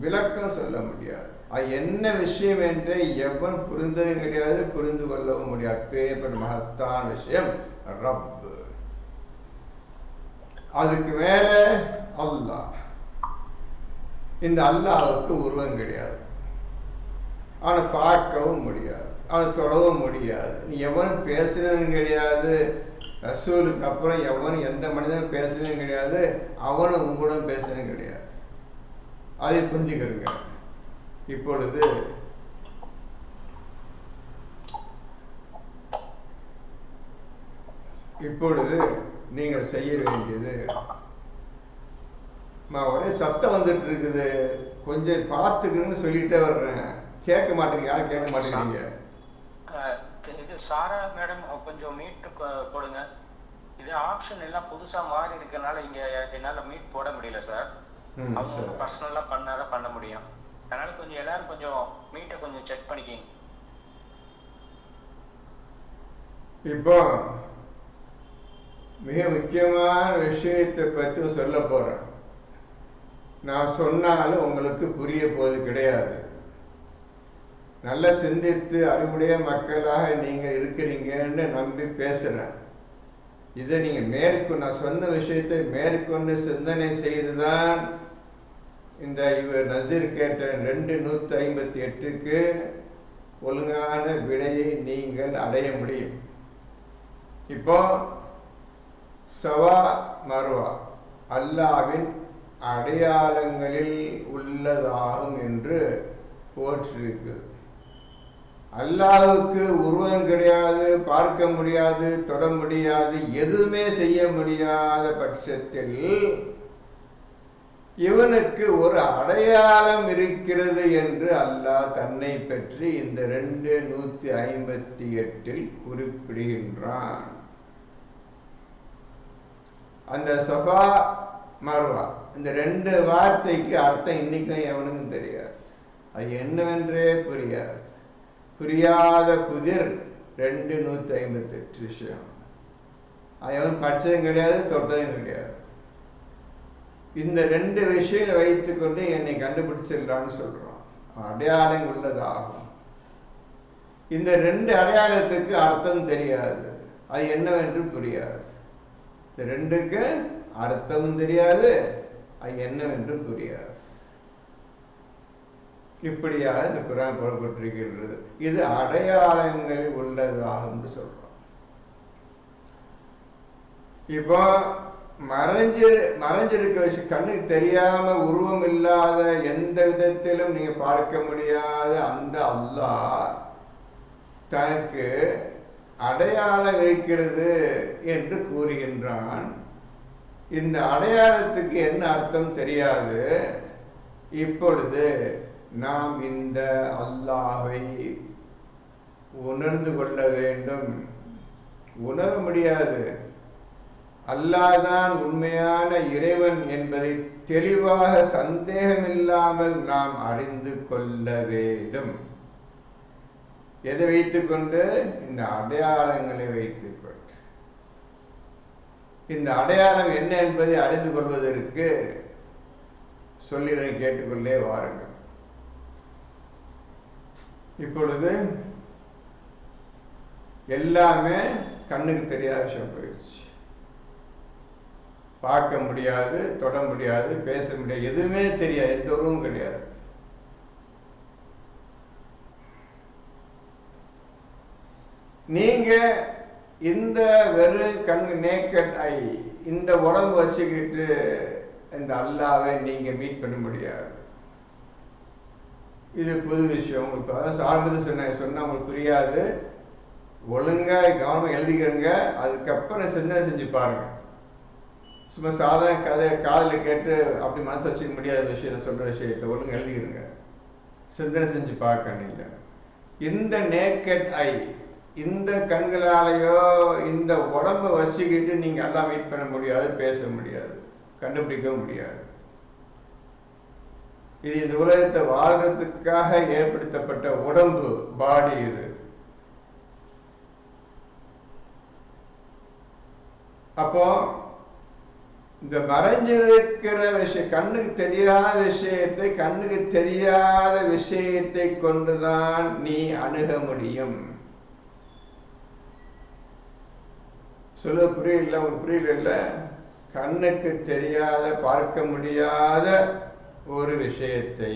விளக்கம் சொல்ல முடியாது. அது என்ன விஷயம் என்று எவன் புரிந்ததும் கிடையாது, புரிந்து கொள்ளவும் முடியாது. அப்பேற்பட்ட மகத்தான விஷயம் ரப்பு. அதுக்கு மேல அல்லாஹ். இந்த அல்லாஹ்வுக்கு உருவம் கிடையாது, அவனை பார்க்கவும் முடியாது, அவனை தொடவும் முடியாது. நீ எவனும் பேசுனதும் கிடையாது, ரசூலுக்கு அப்புறம் எவனும் எந்த மனிதனும் பேசுனதும் கிடையாது, அவனும் உங்களுடன் பேசுனதும் கிடையாது. அதை புரிஞ்சுக்கிறங்க. இப்பொழுது நீங்கள் செய்ய வேண்டியது, ஒரே சத்தம் வந்துட்டு இருக்குது, கொஞ்சம் பார்த்துக்கிறேன்னு சொல்லிட்டே வர்றேன், கேட்க மாட்டேங்க. யாரும் கேட்க மாட்டேங்கிறீங்க. இது சாரா மேடம் கொஞ்சம் மீட் போடுங்க. இது ஆப்ஷன் எல்லாம் புதுசா மாறி இருக்கனால இங்க என்னால மீட் போட முடியல சார். அவங்க பர்சனலா பண்ணாதான் பண்ண முடியும். அதனால கொஞ்சம் எல்லாரும் கொஞ்சம் மீட்டை கொஞ்சம் செக் பண்ணிக்கிங்க. இப்போ மிக முக்கியமான விஷயத்தை பற்றி சொல்ல போறேன். நான் சொன்னாலும் உங்களுக்கு புரிய போவது கிடையாது. நல்லா சிந்தித்து அறிவுடைய மக்களாக நீங்கள் இருக்கிறீங்கன்னு நம்பி பேசுகிறேன். இதை நீங்கள் நான் சொன்ன விஷயத்தை மேற்கொண்டு சிந்தனை செய்துதான் இந்த இவர் நசீர் கேட்ட 258க்கு ஒழுங்கான விடையை நீங்கள் அடைய முடியும். இப்போ சவா மர்வா அல்லாஹ்வின் அடையாளங்களில் உள்ளதாகும் என்று போற்றிருக்கு. அல்லாஹ்வுக்கு உருவம் கிடையாது, பார்க்க முடியாது, தொட முடியாது, எதுவுமே செய்ய முடியாத பட்சத்தில் இவனுக்கு ஒரு அடையாளம் இருக்கிறது என்று அல்லாஹ் தன்னை பற்றி இந்த 258 குறிப்பிடுகின்றான். அந்த சஃபா மர்வா இந்த 2 வார்த்தைக்கு அர்த்தம் இன்னைக்கும் எவனுக்கும் தெரியாது. அது என்னவென்றே புரியாது. புரியாத புதிர் 258 விஷயம். அவன் படித்ததும் கிடையாது, தொட்டதும் கிடையாது. இந்த 2 விஷயங்களை வைத்துக்கொண்டு என்னை கண்டுபிடிச்சிடலான்னு சொல்றான். அடையாளம் உள்ளதாகும். இந்த 2 அடையாளத்துக்கு அர்த்தம் தெரியாது, அது என்னவென்று புரியாது. இந்த 2க்கு அர்த்தமும் தெரியாது, அது என்னவென்று புரியாது. இப்படியாக இந்த குர்ஆன் புறப்பட்டிருக்கின்றது. இது அடையாளங்களில் உள்ளதாகும் என்று சொல்றோம். இப்போ மறைஞ்சிருக்க விஷயம், கண்ணுக்கு தெரியாம உருவம் இல்லாத, எந்த விதத்திலும் நீங்க பார்க்க முடியாத அந்த அல்லாஹ் தனக்கு அடையாளம் இருக்கிறது என்று கூறுகின்றான். இந்த அடையாளத்துக்கு என்ன அர்த்தம் தெரியாது. இப்பொழுது நாம் இந்த அல்லாஹை உணர்ந்து கொள்ள வேண்டும். உணர முடியாது. அல்லாஹ் தான் உண்மையான இறைவன் என்பதை தெளிவாக சந்தேகமில்லாமல் நாம் அறிந்து கொள்ள வேண்டும். எதை வைத்துக்கொண்டு? இந்த அடையாளங்களை வைத்துக்கொண்டு. இந்த அடையாளம் என்ன என்பதை அறிந்து கொள்வதற்கு சொல்லினை கேட்டுக்கொண்டே வாருங்கள். இப்பொழுது எல்லாமே கண்ணுக்கு தெரியாத விஷயம் போயிடுச்சு. பார்க்க முடியாது, தொட முடியாது, பேச முடியாது, எதுவுமே தெரியாது, எந்த உருவமும் கிடையாது. நீங்க இந்த வெறும் கண்ணு நேக்கட் ஐ, இந்த உடம்பு வச்சுக்கிட்டு இந்த அல்லாவை நீங்க மீட் பண்ண முடியாது. இது புது விஷயம். இப்போ ஆரம்பத்தில் சொன்னா உங்களுக்கு புரியாது. ஒழுங்கா கவனமாக எழுதிக்கிறங்க. அதுக்கப்புறம் சிந்தனை செஞ்சு பாருங்க. சும்மா சாதாரண காதில் கேட்டு அப்படி மனசு வச்சுக்க முடியாத விஷயத்தை சொல்ற விஷயத்தை ஒழுங்கு எழுதிக்கிறங்க. சிந்தனை செஞ்சு பார்க்க. நீங்கள் இந்த நேக்கட் ஐ, இந்த கண்களாலேயோ இந்த உடம்பை வச்சுக்கிட்டு நீங்கள் எல்லாம் மீட் பண்ண முடியாது, பேச முடியாது, கண்டுபிடிக்க முடியாது. இது இந்த உலகத்தை வாழ்றதுக்காக ஏற்படுத்தப்பட்ட உடம்பு, பாடி. இது அப்போ இந்த மறைஞ்சிருக்கிற விஷயம், கண்ணுக்கு தெரியாத விஷயத்தை, கண்ணுக்கு தெரியாத விஷயத்தை கொண்டுதான் நீ அணுக முடியும். சொல்ல புரியல? உங்களுக்கு புரியல? கண்ணுக்கு தெரியாத, பார்க்க முடியாத ஒரு விஷயத்தை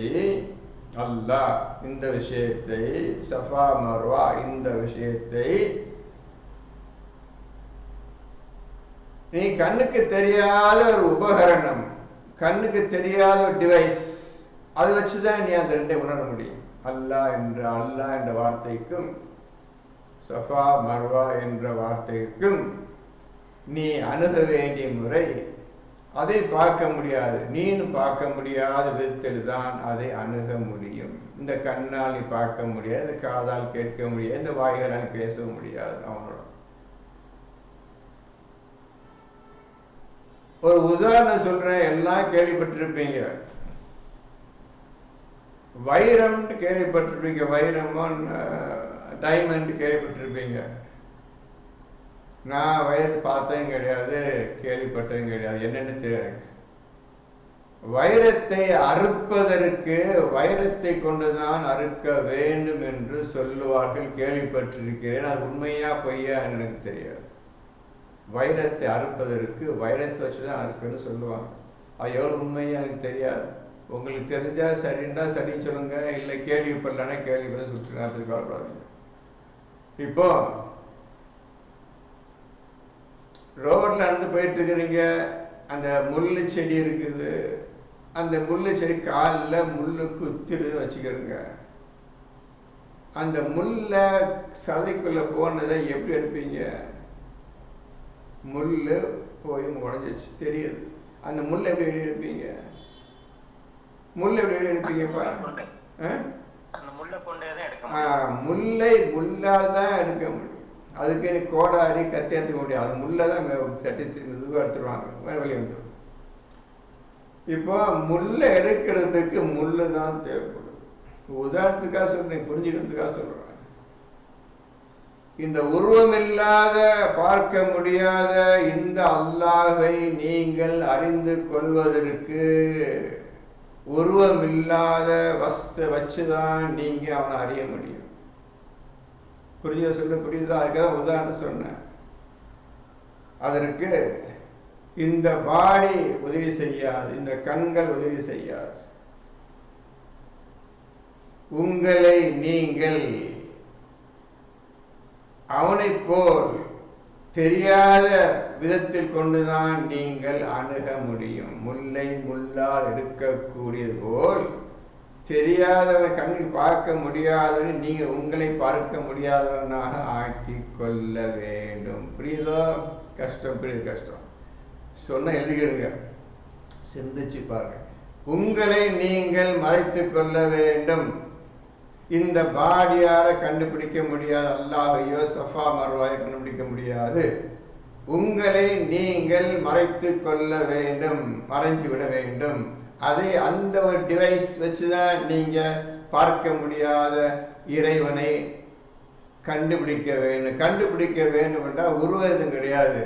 அல்லாஹ், இந்த விஷயத்தை சஃபா மர்வா, இந்த விஷயத்தை நீ கண்ணுக்கு தெரியாத ஒரு உபகரணம், கண்ணுக்கு தெரியாத ஒரு டிவைஸ், அதை வச்சுதான் நீ அந்த ரெண்டை உணர முடியும். அல்லாஹ் என்ற வார்த்தைக்கும் சஃபா மர்வா என்ற வார்த்தைக்கும் நீ அணுக வேண்டிய முறை, அதை பார்க்க முடியாது, நீனு பார்க்க முடியாத விதத்தில் தான் அதை அணுக முடியும். இந்த கண்ணால் நீ பார்க்க முடியாது, இந்த காதால் கேட்க முடியாது, இந்த வாய்களால் பேச முடியாது. அவனோட ஒரு உதாரணம் சொல்றேன், எல்லாம் கேள்விப்பட்டிருப்பீங்க. வைரம் கேள்விப்பட்டிருப்பீங்க, வைரமோ டைமண்ட் கேள்விப்பட்டிருப்பீங்க. நான் வைரத்தை பார்த்ததும் கிடையாது, கேள்விப்பட்டதும் கிடையாது, என்னென்னு தெரியும். வைரத்தை அறுப்பதற்கு வைரத்தை கொண்டுதான் அறுக்க வேண்டும் என்று சொல்லுவார்கள், கேள்விப்பட்டிருக்கிறேன். அது உண்மையா பொய்யா எனக்கு தெரியாது. வைரத்தை அறுப்பதற்கு வைரத்தை வச்சுதான் அறுக்கணும்னு சொல்லுவாங்க. அது எவ்வளோ உண்மையா எனக்கு தெரியாது. உங்களுக்கு தெரிஞ்சா சரிண்டா சரின்னு சொல்லுங்க, இல்லை கேள்விப்படலன்னா கேள்விப்பட சுற்றுங்க, அப்படி கவலைப்படாதீங்க. இப்போ ரோட்ல நடந்து போயிட்டு இருக்கிறீங்க, அந்த முள்ளு செடி இருக்குது, அந்த முள்ளு செடி காலில் முள்ளு குத்திடுதுன்னு வச்சுக்கிறோங்க. அந்த முள்ளை சதைக்குள்ள போனதை எப்படி எடுப்பீங்க? முள்ளு போய் உடஞ்சிச்சு தெரியுது. அந்த முள்ளை எப்படி வெளியே எடுப்பீங்க? முள்ளை எப்படி வெளியே எடுப்பீங்கப்பா? முல்லை முள்ளால் தான் எடுக்க முடியும். அதுக்கு எனக்கு கோடாரி கத்தி எடுத்துக்க முடியாது. அது முல்லை தான் தட்டி மெதுவாக எடுத்துருவாங்க, வெளியே வந்துடும். இப்போ முல்லை எடுக்கிறதுக்கு முள்ளு தான் தேவைப்படுது. உதாரணத்துக்காக சொல்றேன், புரிஞ்சுக்கிறதுக்காக சொல்றேன். இந்த உருவமில்லாத, பார்க்க முடியாத இந்த அல்லாஹ்வை நீங்கள் அறிந்து கொள்வதற்கு உருவமில்லாத வஸ்தை வச்சுதான் நீங்க அவனை அறிய முடியும். புரியுதா? சொல்ல புரியுதா? அதுக்காக உதாரணம் சொன்னேன். அதற்கு இந்த பாடி உதவி செய்யாது, இந்த கண்கள் உதவி செய்யாது. உங்களை நீங்கள் அவனை போல் தெரியாத விதத்தில் கொண்டுதான் நீங்கள் அணுக முடியும். முல்லை முள்ளால் எடுக்கக்கூடியது போல் தெரியாதவன், கண்ணுக்கு பார்க்க முடியாதவன் நீங்க உங்களை பார்க்க முடியாதவனாக ஆக்கி கொள்ள வேண்டும். புரியுதோ? கஷ்டம், பெரிய கஷ்டம். சொன்ன எழுதிக்கிறீங்க, சிந்திச்சு பாருங்க. உங்களை நீங்கள் மறைத்து கொள்ள வேண்டும். இந்த பாடியால கண்டுபிடிக்க முடியாது, அல்லாஹையோ சஃபா மர்வாயை கண்டுபிடிக்க முடியாது. உங்களை நீங்கள் மறைத்து கொள்ள வேண்டும், மறைந்து விட வேண்டும். அதை அந்த ஒரு டிவைஸ் வச்சுதான் நீங்க பார்க்க முடியாத இறைவனை கண்டுபிடிக்க வேண்டும். கண்டுபிடிக்க வேண்டும் என்றால் உருவதும் கிடையாது,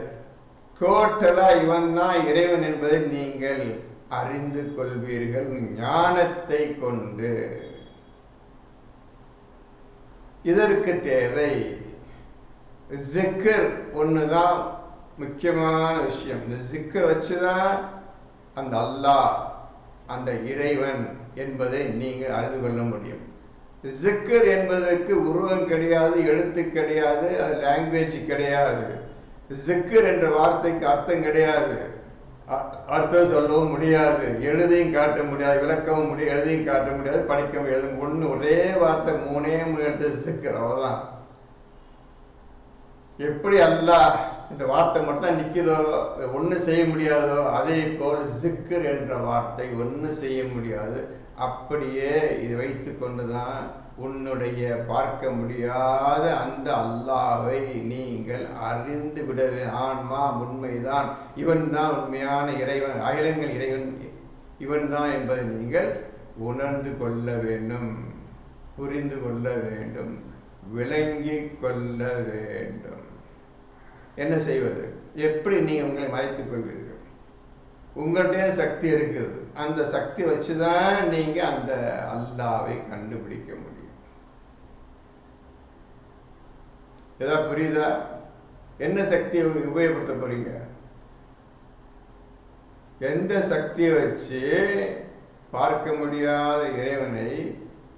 டோட்டலா இவன் தான் இறைவன் என்பதை நீங்கள் அறிந்து கொள்வீர்கள் ஞானத்தை கொண்டு. இதற்கு தேவை ஜிக்கர் ஒண்ணுதான் முக்கியமான விஷயம். இந்த ஜிக்கர் வச்சுதான் அந்த அல்லாஹ், அந்த இறைவன் என்பதை நீங்கள் அறிந்து கொள்ள முடியும். ஜிக்கர் என்பதற்கு உருவம் கிடையாது, எழுத்து கிடையாது, லாங்குவேஜ் கிடையாது. ஜிக்கர் என்ற வார்த்தைக்கு அர்த்தம் கிடையாது, அர்த்தம் சொல்லவும் முடியாது, எழுதியும் காட்ட முடியாது, விளக்கவும் முடியாது, எழுதியும் காட்ட முடியாது, படிக்கவும் எழுத ஒன்று, ஒரே வார்த்தை, மூணே எழுத்து ஜிக்கர், அவ்வளோதான். எப்படி அல்லாஹ் இந்த வார்த்தை மட்டும் தான் நிற்குதோ, ஒன்றும் செய்ய முடியாதோ, அதே போல் ஜிக்கர் என்ற வார்த்தை ஒன்றும் செய்ய முடியாது. அப்படியே இது வைத்து கொண்டு தான் உன்னுடைய பார்க்க முடியாத அந்த அல்லாஹ்வை நீங்கள் அறிந்து விடவே. ஆன்மா உண்மைதான், இவன் தான் உண்மையான இறைவன், அகிலங்கள் இறைவன் இவன் தான் என்பதை நீங்கள் உணர்ந்து கொள்ள வேண்டும், புரிந்து கொள்ள வேண்டும், விளங்கி கொள்ள வேண்டும். என்ன செய்வது? எப்படி நீங்கள் உங்களை மறைத்துக் கொள்வீர்கள்? உங்கள்கிட்ட சக்தி இருக்குது, அந்த சக்தி வச்சுதான் நீங்க அந்த அல்லாஹ்வை கண்டுபிடிக்க முடியும். ஏதாவது புரியுதா? என்ன சக்தியை உபயோகப்படுத்த போறீங்க? எந்த சக்தியை வச்சு பார்க்க முடியாத இறைவனை,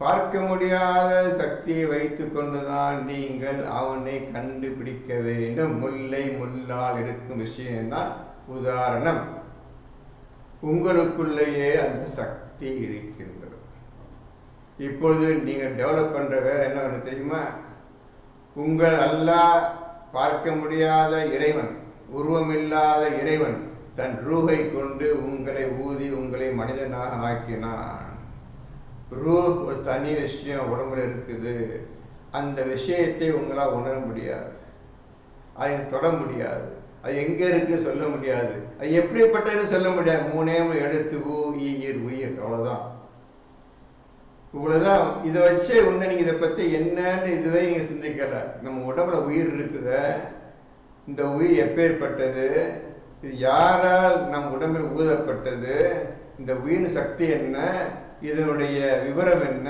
பார்க்க முடியாத சக்தியை வைத்து கொண்டுதான் நீங்கள் அவனை கண்டுபிடிக்க வேண்டும். முல்லை முள்ளால் எடுக்கும் விஷயம்தான் உதாரணம். உங்களுக்குள்ளேயே அந்த சக்தி இருக்கின்றது. இப்பொழுது நீங்கள் டெவலப் பண்ற வேலை என்ன தெரியுமா? உங்கள் அல்லாஹ் பார்க்க முடியாத இறைவன், உருவமில்லாத இறைவன் தன் ரூஹை கொண்டு உங்களை ஊதி உங்களை மனிதனாக ஆக்கினான். ரூஹ் ஒரு தனி விஷயம் உடம்புல இருக்குது. அந்த விஷயத்தை உங்களால் உணர முடியாது, அதை தொட முடியாது, அது எங்கே இருக்கு சொல்ல முடியாது, அது எப்படிப்பட்டதுன்னு சொல்ல முடியாது. மூணே எடுத்து உயிர் உயிர், அவ்வளோதான். இவ்வளோதான். இதை வச்சு உன்னை நீங்கள் இதை பற்றி என்னன்னு இதுவே நீங்கள் சிந்திக்கலை. நம்ம உடம்புல உயிர் இருக்குத, இந்த உயிர் எப்பேற்பட்டது, இது யாரால் நம் உடம்பில் ஊதப்பட்டது, இந்த உயிரின் சக்தி என்ன, இதனுடைய விவரம் என்ன,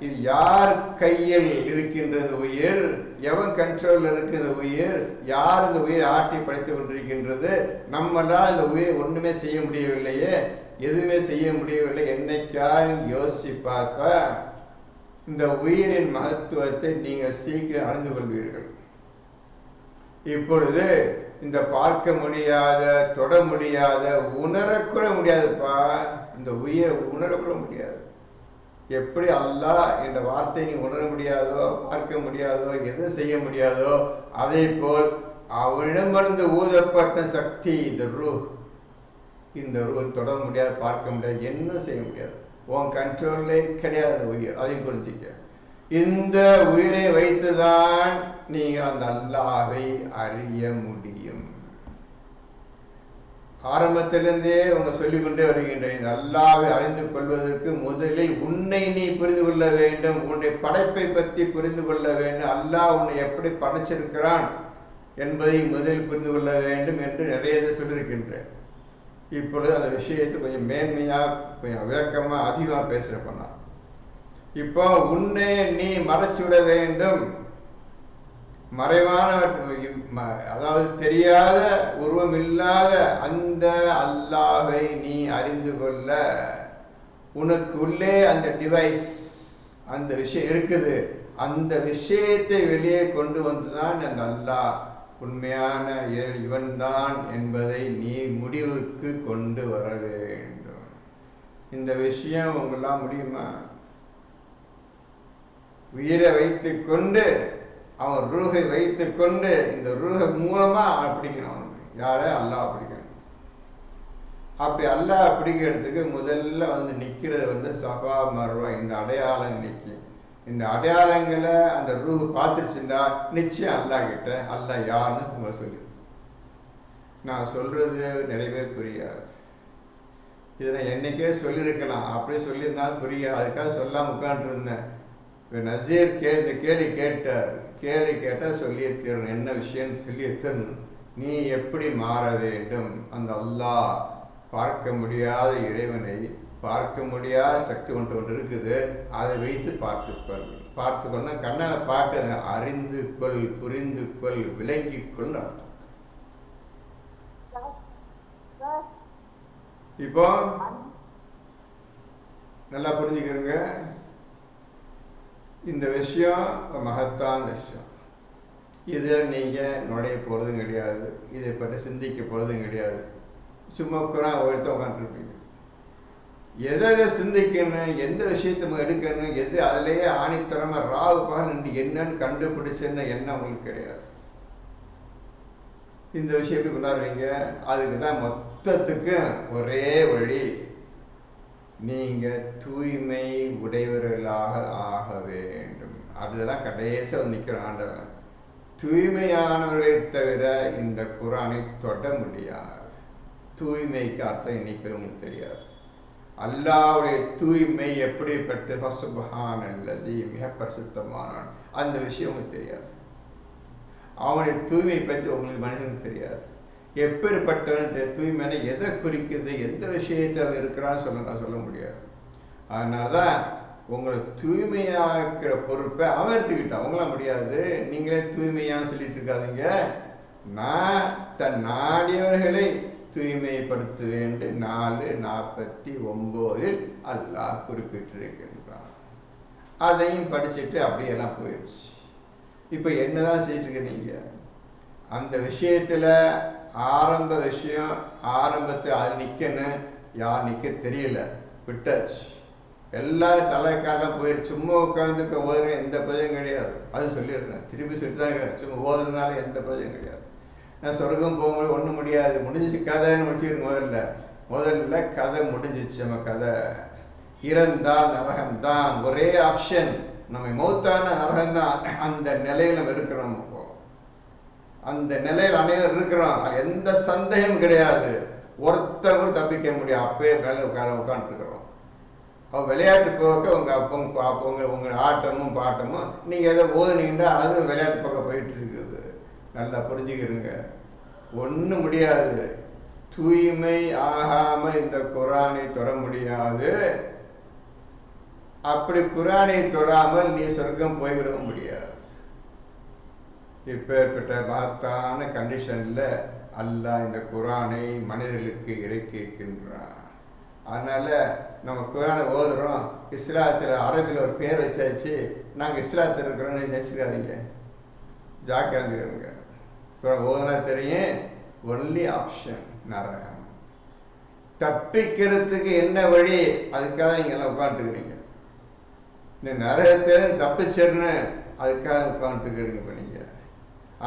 இது யார் கையில் இருக்கின்றது உயிர், எவன் கண்ட்ரோலில் இருக்கு இந்த உயிர், யார் இந்த உயிரை ஆட்டி படைத்து கொண்டிருக்கின்றது, நம்மளால் இந்த உயிரை ஒன்றுமே செய்ய முடியவில்லையே, எதுவுமே செய்ய முடியவில்லை. என்னைக்காவது யோசிச்சு பார்த்தா இந்த உயிரின் மகத்துவத்தை நீங்கள் சீக்கிரம் அறிந்து கொள்வீர்கள். இப்பொழுது இந்த பார்க்க முடியாத, தொட முடியாத, உணரக்கூட முடியாதுப்பா, இந்த உயிரை உணரக்கூட முடியாது. எப்படி அல்லாஹ் என்ற வார்த்தையை நீ உணர முடியாதோ, பார்க்க முடியாதோ, எதுவும் செய்ய முடியாதோ, அதே போல் அவனிடமிருந்து ஊதப்பட்ட சக்தி இந்த ரூஹ், இந்த ரூஹ் தொட முடியாது, பார்க்க முடியாது, என்ன செய்ய முடியாது, உன் கண்ட்ரோல்லே கிடையாது உயிர். அதையும் புரிஞ்சிக்க. இந்த உயிரை வைத்துதான் நீங்கள் அந்த அல்லாஹ்வை அறிய முடியும். ஆரம்பத்திலிருந்தே அவங்க சொல்லிக்கொண்டே வருகின்ற இந்த அல்லாஹ்வை அறிந்து கொள்வதற்கு முதலில் உன்னை நீ புரிந்து கொள்ள வேண்டும், உன்னுடைய படைப்பை பற்றி புரிந்து கொள்ள வேண்டும், அல்லாஹ் உன்னை எப்படி படைச்சிருக்கிறான் என்பதை முதலில் புரிந்து கொள்ள வேண்டும் என்று நிறைய சொல்லியிருக்கின்றேன். இப்பொழுது அந்த விஷயத்தை கொஞ்சம் மேன்மையாக, கொஞ்சம் விளக்கமாக, அதிகமாக பேசுகிறப்பண்ணா. இப்போ உன்னை நீ மறைச்சு விட வேண்டும். மறைவான, அதாவது தெரியாத, உருவம் இல்லாத அந்த அல்லாஹ்வை நீ அறிந்து கொள்ள உனக்கு உள்ளே அந்த டிவைஸ், அந்த விஷயம் இருக்குது. அந்த விஷயத்தை வெளியே கொண்டு வந்துதான் அந்த அல்லாஹ் உண்மையான இவன் தான் என்பதை நீ முடிவுக்கு கொண்டு வர வேண்டும். இந்த விஷயம் உங்களால் முடியுமா? உயிரை வைத்து கொண்டு, அவன் ரூஹை வைத்து கொண்டு, இந்த ரூஹை மூலமா அவன் பிடிக்கணும். யார? அல்லாஹ் பிடிக்கணும். அப்படி அல்லாஹ் பிடிக்கிறதுக்கு முதல்ல நிற்கிறது சஃபா மர்வா, இந்த அடையாளம் நிற்கும். இந்த அடையாளங்களை அந்த ரூஹ் பார்த்துருச்சுண்டா நிச்சயம் அல்லாஹ் கிட்ட அல்லாஹ் யாருன்னு உங்க சொல்லி. நான் சொல்றது நிறையவே புரியாது. இதை நான் என்னைக்கே சொல்லியிருக்கலாம், அப்படியே சொல்லியிருந்தாலும் புரியாது, அதுக்காக சொல்லாம உட்காந்துருந்தேன். இப்போ நசீர் இந்த கேள்வி கேட்டார், கேள்வி கேட்டால் சொல்லியே தரணும், என்ன விஷயம் சொல்லியே தரணும். நீ எப்படி மாற வேண்டும்? அந்த அல்லாஹ் பார்க்க முடியாத இறைவனை, பார்க்க முடியாத சக்தி ஒன்று இருக்குது, அதை வைத்து பார்த்துக்கொள். பார்த்துக்கொள்னா கண்ணால பார்க்க, அறிந்து கொள், புரிந்து கொள், விளங்கிக்கொள் அர்த்தம். இப்போ நல்லா புரிஞ்சுக்கிறங்க. இந்த விஷயம் மகத்தான விஷயம். இதில் நீங்கள் நுழைய போகிறதும் கிடையாது, இதை பற்றி சிந்திக்க போகிறதும் கிடையாது. சும்மா ஒருத்தர் உட்காந்துருப்பீங்க. எதை சிந்திக்கணும், எந்த விஷயத்தை எடுக்கணும், எது அதிலேயே ஆணித்தரமாக ராவு பகல் என்னன்னு கண்டுபிடிச்சுன்னு என்ன உங்களுக்கு கிடையாது. இந்த விஷயம் எப்படி கொண்டாடுவீங்க? அதுக்கு தான் மொத்தத்துக்கு ஒரே வழி, நீங்கள் தூய்மை உடையவர்களாக ஆக வேண்டும். அதுதான் கடைசியாக நிற்கிற ஆண்டவன். தூய்மையானவர்களை தவிர இந்த குரானை தொட முடியாது. தூய்மைக்கு அர்த்தம் இன்னைக்கு உங்களுக்கு தெரியாது. அல்லாஹ்வுடைய தூய்மை எப்படிப்பட்ட சுப்ஹானல்லஸீ, மிக பரிசுத்தமானவன், அந்த விஷயம் உங்களுக்கு தெரியாது. அவனுடைய தூய்மை பற்றி உங்களுக்கு மனுஷனுக்கு தெரியாது. எப்பேற்பட்டவன் தூய்மையான எதை குறிக்குது, எந்த விஷயத்தில் இருக்கிறான்னு சொல்ல முடியாது. அதனால தான் உங்களை தூய்மையாக்கிற பொறுப்பை அவன் எடுத்துக்கிட்டான். அவங்களாம் முடியாது, நீங்களே தூய்மையாக சொல்லிட்டு இருக்காதீங்க. நான் தன் நாடியவர்களை தூய்மைப்படுத்துவேன் 4:49 அல்லாஹ் குறிப்பிட்டிருக்கின்றான். அதையும் படிச்சுட்டு அப்படியெல்லாம் போயிடுச்சு. இப்போ என்னதான் செய்யிட்டு இருக்க நீங்கள்? அந்த விஷயத்தில் ஆரம்ப விஷயம், ஆரம்பத்தை அது நிற்கணும், யார் நிற்க தெரியல, விட்டாச்சு. எல்லா தலைக்காலம் போயிடுச்சு. சும்மா உட்காந்துக்க ஓதுற எந்த பிரயோஜனம் கிடையாது. அது சொல்லிடுறேன், திருப்பி சொல்லிட்டு சும்மா ஓதுனால எந்த பிரயோஜனம் கிடையாது. நான் சொர்க்கம் போகும்போது ஒன்றும் முடியாது, முடிஞ்சிச்சு கதைன்னு முடிச்சுக்கிட்டு முதல்ல கதை முடிஞ்சிச்சு. நம்ம கதை இறந்தால் நரகம்தான் ஒரே ஆப்ஷன். நம்ம மௌத்தான நரகம்தான். அந்த நிலையில் நம்ம இருக்கிறோம். அந்த நிலையில் அனைவரும் இருக்கிறோம். அது எந்த சந்தேகமும் கிடையாது. ஒருத்தவங்களும் தப்பிக்க முடியும். அப்பே மேலே உட்காந்துருக்குறோம். அவன் விளையாட்டு போக்க உங்கள் அப்பவும் உங்கள் ஆட்டமும் பாட்டமும் நீங்கள் எதை ஓதுனீங்கன்னா அது விளையாட்டு பக்கம் போயிட்டு இருக்குது. நல்லா புரிஞ்சுக்கிறங்க. ஒன்றும் முடியாது. தூய்மை ஆகாமல் இந்த குரானை தொட முடியாது. அப்படி குரானை தொடாமல் நீ சொர்க்கம் போய்விட முடியாது. இப்பேற்பட்ட மகத்தான கண்டிஷனில் அல்லாஹ் இந்த குரானை மனிதர்களுக்கு இறக்கி இருக்கின்றான். அதனால் நம்ம குரானை ஓதுறோம். இஸ்லாத்தில் அரபியில் ஒரு பேர் வச்சாச்சு, நாங்கள் இஸ்லாத்தில் இருக்கிறோன்னு நினச்சிக்காதீங்க. ஜாக்கிரதைங்க. குரான் ஓதுனா தெரியும், ஒன்லி ஆப்ஷன் நரகம். தப்பிக்கிறதுக்கு என்ன வழி, அதுக்காக நீங்கள் எல்லாம் உட்காந்துக்கிறீங்க. இந்த நரகத்தில் தப்பிச்சிருன்னு அதுக்காக உட்காந்துக்கிறீங்க. இப்போ நீங்கள்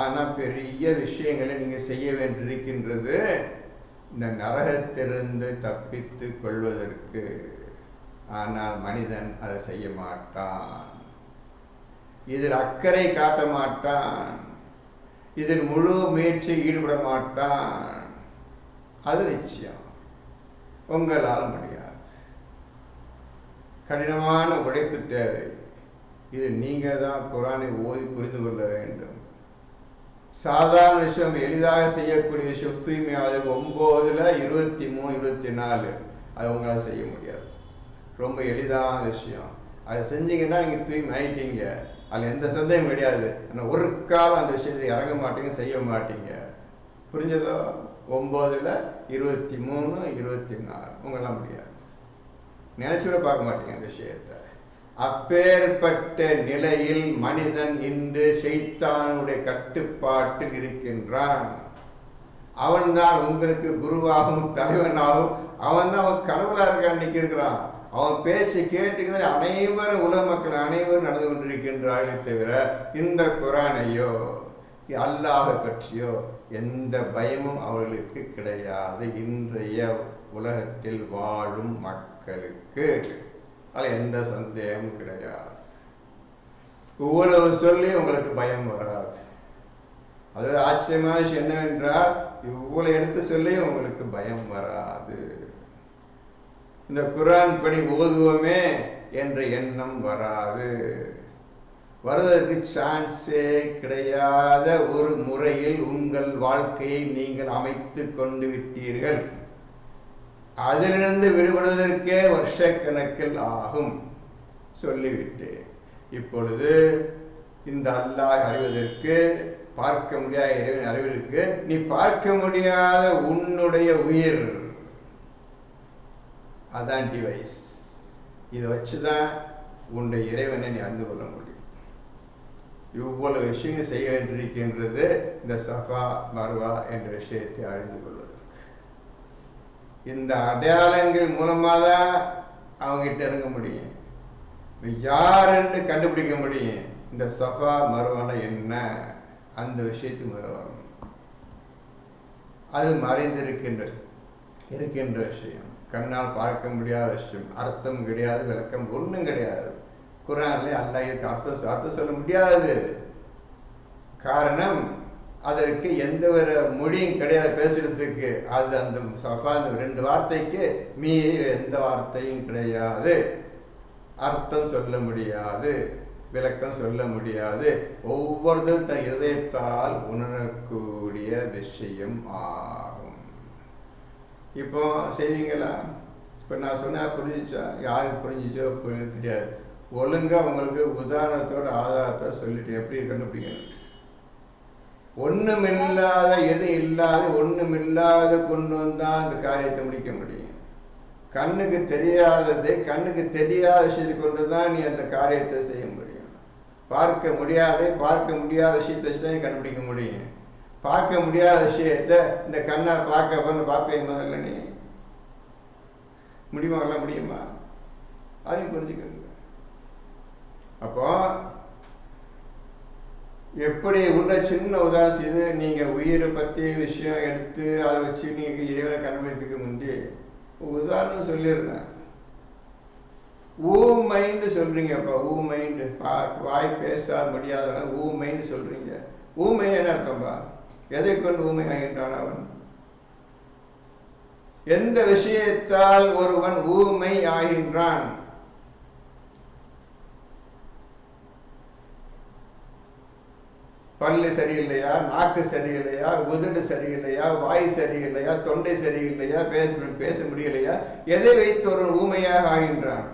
ஆனால் பெரிய விஷயங்களை நீங்கள் செய்ய வேண்டியிருக்கின்றது இந்த நரகத்திலிருந்து தப்பித்து கொள்வதற்கு. ஆனால் மனிதன் அதை செய்ய மாட்டான். இதில் அக்கறை காட்ட மாட்டான். இதில் முழு முயற்சியை ஈடுபட மாட்டான். அது நிச்சயம் உங்களால் முடியாது. கடினமான உழைப்பு தேவை. இது நீங்கள் தான் குரானை ஓதி புரிந்து கொள்ள வேண்டும். சாதாரண விஷயம், எளிதாக செய்யக்கூடிய விஷயம் தூய்மையாவது 9:23-24 அது உங்களால் செய்ய முடியாது. ரொம்ப எளிதான விஷயம். அதை செஞ்சீங்கன்னா நீங்கள் தூய்மை ஆயிட்டீங்க. அதில் எந்த சந்தேகம் கிடையாது. ஆனால் ஒரு காலம் அந்த விஷயத்தை இறங்க மாட்டீங்க, செய்ய மாட்டீங்க. புரிஞ்சதோ? 9:23-24 உங்களால் முடியாது. நினச்சிக்கூட பார்க்க மாட்டீங்க அந்த விஷயத்தை. அப்பேற்பட்ட நிலையில் மனிதன் இன்று ஷைத்தானுடைய கட்டுப்பாட்டில் இருக்கின்றான். அவன்தான் உங்களுக்கு குருவாகவும் தலைவனாகவும், அவன் தான் அவன் கடவுளாக இருக்க அன்னைக்கு இருக்கிறான். அவன் பேச்சு கேட்டுக்கிற அனைவரும், உலக மக்கள் அனைவரும் நடந்து கொண்டிருக்கின்றார்களே தவிர இந்த குரானையோ அல்லாஹை பற்றியோ எந்த பயமும் அவர்களுக்கு கிடையாது. இன்றைய உலகத்தில் வாழும் மக்களுக்கு அதில் எந்த சந்தேகமும் கிடையாது. இவ்வளவு சொல்லி உங்களுக்கு பயம் வராது. அது ஆச்சரியமான விஷயம் என்னவென்றால், இவ்வளவு எடுத்து சொல்லி உங்களுக்கு பயம் வராது. இந்த குரான் படி ஓதுவோமே என்ற எண்ணம் வராது. வருவதற்கு சான்ஸே கிடையாத ஒரு முறையில் உங்கள் வாழ்க்கையை நீங்கள் அமைத்து கொண்டு விட்டீர்கள். அதிலிருந்து விடுபடுவதற்கே வருஷக்கணக்கில் ஆகும் சொல்லிவிட்டேன். இப்பொழுது இந்த அல்லாஹ் அறிவதற்கு, பார்க்க முடியாத இறைவன் அறிவதற்கு, நீ பார்க்க முடியாத உன்னுடைய உயிர், அதான் டிவைஸ். இதை வச்சுதான் உன்னுடைய இறைவனை நீ அறிந்து கொள்ள முடியும். இவ்வளவு விஷயங்கள் செய்ய வேண்டியிருக்கின்றது இந்த சஃபா மர்வா என்ற விஷயத்தை அறிந்து கொள்வதற்கு. இந்த அடையாளங்கள் மூலமாக தான் அவங்ககிட்ட இருக்க முடியும். யார் என்று கண்டுபிடிக்க முடியும். இந்த சஃபா மர்வானா என்ன, அந்த விஷயத்துக்கு வரணும். அது மறைந்திருக்கின்ற விஷயம். கண்ணால் பார்க்க முடியாத விஷயம், அர்த்தம் கிடையாது, விளக்கம் ஒன்றும் கிடையாது. குர்ஆன்ல அல்லாஹ் இதுக்கு அர்த்தம் சொல்ல முடியாது. காரணம், அதற்கு எந்த ஒரு மொழியும் கிடையாது பேசுறதுக்கு. அது அந்த சஃபா அந்த 2 வார்த்தைக்கு மீறி எந்த வார்த்தையும் கிடையாது. அர்த்தம் சொல்ல முடியாது, விளக்கம் சொல்ல முடியாது. ஒவ்வொருத்தரும் தன் இதயத்தால் உணரக்கூடிய விஷயம் ஆகும். இப்போ செய்வீங்களா? இப்போ நான் சொன்னால் புரிஞ்சிச்சா? யாருக்கு புரிஞ்சிச்சோ புரிஞ்சு தெரியாது. ஒழுங்காக உங்களுக்கு உதாரணத்தோட ஆதாரத்தை சொல்லிட்டு எப்படி கண்டுபிடிக்கணும்? ஒன்றுமில்லாத, எது இல்லாத, ஒன்றுமில்லாத கொண்டு வந்தால் அந்த காரியத்தை முடிக்க முடியும். கண்ணுக்கு தெரியாததை, கண்ணுக்கு தெரியாத விஷயத்தை கொண்டு தான் நீ அந்த காரியத்தை செய்ய முடியும். பார்க்க முடியாத விஷயத்தை வச்சு தான் கண்டுபிடிக்க முடியும். பார்க்க முடியாத விஷயத்தை இந்த கண்ணால் பார்ப்பேன் முதல்ல நீ முடியுமா? வரலாம் முடியுமா? அதையும் புரிஞ்சுக்கணும். அப்போ எப்படி உள்ள சின்ன உதாரணம் செய்து நீங்கள் உயிரை பற்றி விஷயம் எடுத்து அதை வச்சு நீங்கள் இறைவனை கண்டுபிடிக்கிறதுக்கு முந்தி உதாரணம் சொல்லிடுறேன். மைண்டு சொல்கிறீங்கப்பா. மைண்டு வாய் பேச முடியாதவன மைண்டு சொல்கிறீங்க. மைண்டு என்ன அர்த்தம்பா? எதை கொண்டு ஊமை ஆகின்றான் அவன்? எந்த விஷயத்தால் ஒருவன் ஊமை ஆகின்றான்? பல்லு சரியில்லையா, நாக்கு சரியில்லையா, உதடு சரியில்லையா, வாய் சரியில்லையா, தொண்டை சரியில்லையா, பேச முடியலையா? எதை வைத்து ஒரு ஊமையாக ஆகின்றான்?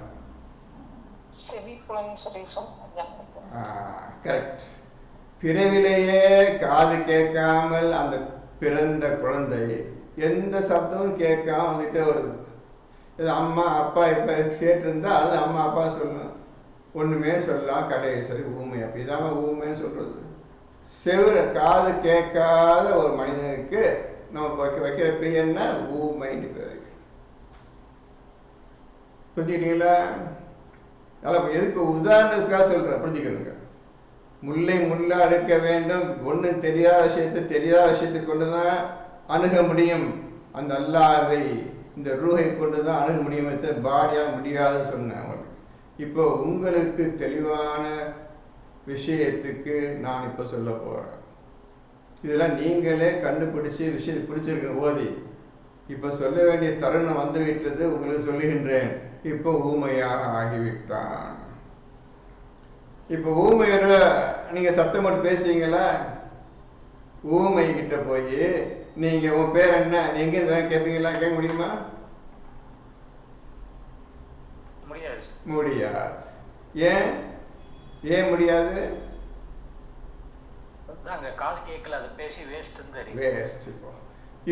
கரெக்ட். பிறவிலேயே காது கேட்காமல் அந்த பிறந்த குழந்தை எந்த சப்தமும் கேட்காம வந்துட்டே வருது. இது அம்மா அப்பா இப்போ கேட்டிருந்தா அது அம்மா அப்பா சொல்லணும், ஒன்றுமே சொல்லலாம், கடைசி ஊமை. அப்படிதான் ஊமைன்னு சொல்கிறது. செவிட காது கேட்காத ஒரு மனிதனுக்கு நம்ம வைக்கிற பேர் என்ன? ஊமைன்னு பேர் வைக்கணும். புரிஞ்சுக்கிட்டீங்களா? அதனால் எதுக்கு உதாரணத்துக்காக சொல்கிறேன், புரிஞ்சுக்கணுங்க. முல்லை முள்ளை அடுக்க வேண்டும். ஒன்றும் தெரியாத விஷயத்தை கொண்டு தான் அணுக முடியும். அந்த அல்லாஹ்வை இந்த ரூஹை கொண்டு தான் அணுக முடியுமே, பாடியாக முடியாதுன்னு சொன்னேன் அவங்களுக்கு. இப்போ உங்களுக்கு தெளிவான விஷயத்துக்கு நான் இப்போ சொல்ல போகிறேன். இதெல்லாம் நீங்களே கண்டுபிடிச்சி விஷயத்தை பிடிச்சிருக்க ஓதி இப்போ சொல்ல வேண்டிய தருணம் வந்துவிட்டது. உங்களுக்கு சொல்லுகின்றேன், இப்போ ஊமையாக ஆகிவிட்டான். இப்போ ஊமையோட நீங்கள் சத்தம் மட்டும் பேசுவீங்களா? ஊமை கிட்ட போய் நீங்கள் உன் பேர் என்ன, எங்கே இருந்தால் கேட்பீங்களா? கேட்க முடியுமா? முடியாது. ஏன் முடியாது?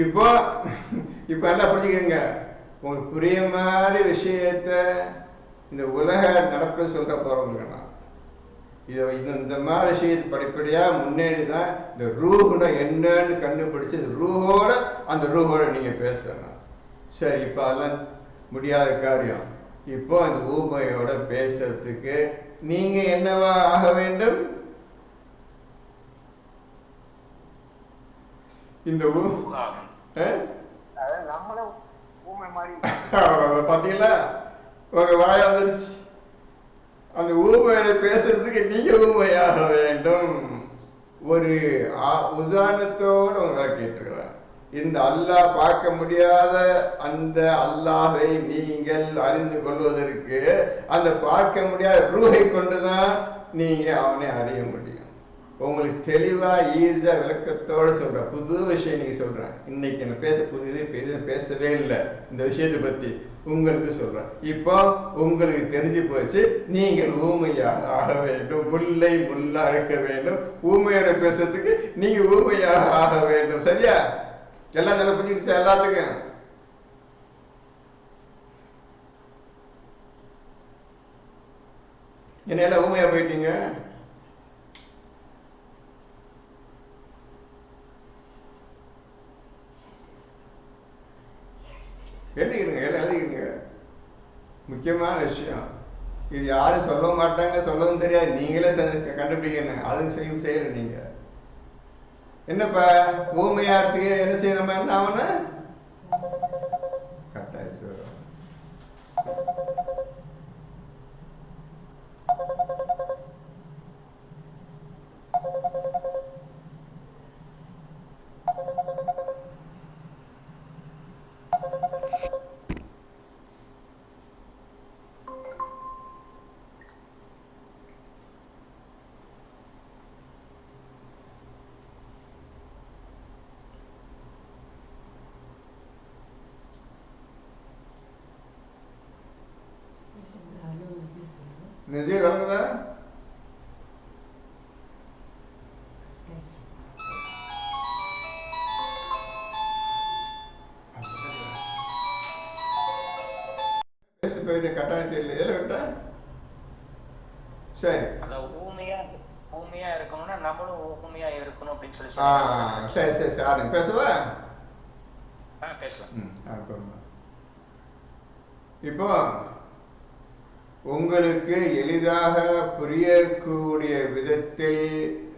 இப்போ எல்லாம் புரிஞ்சுக்கங்க. உங்களுக்கு புரிய மாதிரி விஷயத்த இந்த உலக நடப்பு சொல்ற போறவங்க இந்த மாதிரி விஷயத்தை படிப்படியாக முன்னேறி தான் இந்த ரூஹுனா என்னன்னு கண்டுபிடிச்சி ரூஹோட அந்த ரூஹோட நீங்கள் பேசணும். சரி, இப்போ அதெல்லாம் முடியாத காரியம். இப்போ அந்த ஊமையோட பேசுறதுக்கு நீங்க என்னவா ஆக வேண்டும்? இந்த பாத்தீங்களா, உங்க வாய் வந்துருச்சு. அந்த ஊமையோட பேசுறதுக்கு நீங்க ஊமையாக வேண்டும். ஒரு உதாரணத்தோடு உங்களை கேட்டுக்கலாம். இந்த அல்லாஹ் பார்க்க முடியாத அந்த அல்லாஹை நீங்கள் அறிந்து கொள்வதற்கு அந்த பார்க்க முடியாத ரூஹை கொண்டுதான் நீங்க அவனை அடைய முடியும். உங்களுக்கு தெளிவா ஈஸியா விளக்கத்தோடு சொல்றேன். புது விஷயம் நீங்க சொல்றேன். இன்னைக்கு என்ன பேசவே இல்லை இந்த விஷயத்தை பத்தி, உங்களுக்கு சொல்றேன். இப்போ உங்களுக்கு தெரிஞ்சு போச்சு, நீங்கள் ஊமையாக ஆக வேண்டும். முல்லை முல்லா அழைக்க வேண்டும். ஊமையோட பேசுறதுக்கு நீங்க ஊமையாக ஆக வேண்டும். சரியா? எல்லாம் நல்லா புரிஞ்சுக்கிச்சா எல்லாத்துக்கும்? என்ன எல்லாம் ஊமையா போயிட்டீங்க? எழுதிக்கிறீங்க. முக்கியமான விஷயம் இது. யாரும் சொல்ல மாட்டாங்க, சொல்லவும் தெரியாது. நீங்களே கண்டுபிடிக்கணும். அதுவும் செய்யல. நீங்க என்னப்பா ஊமையா இருக்கு, என்ன செய்யணும்? என்ன ஆகணும்? கட்டாயம் நெசே வழங்குதா? பேசி போயிட்டு கட்டாயம் தெரியல. எதில் விட்ட? சரி, ஊமையா இருக்கணும்னா நம்மளும் ஊமையா இருக்கணும் அப்படின்னு சொல்லி சரி சரி சரி பேசுவா பேசுவேன். இப்போ உங்களுக்கு எளிதாக புரியக்கூடிய விதத்தில்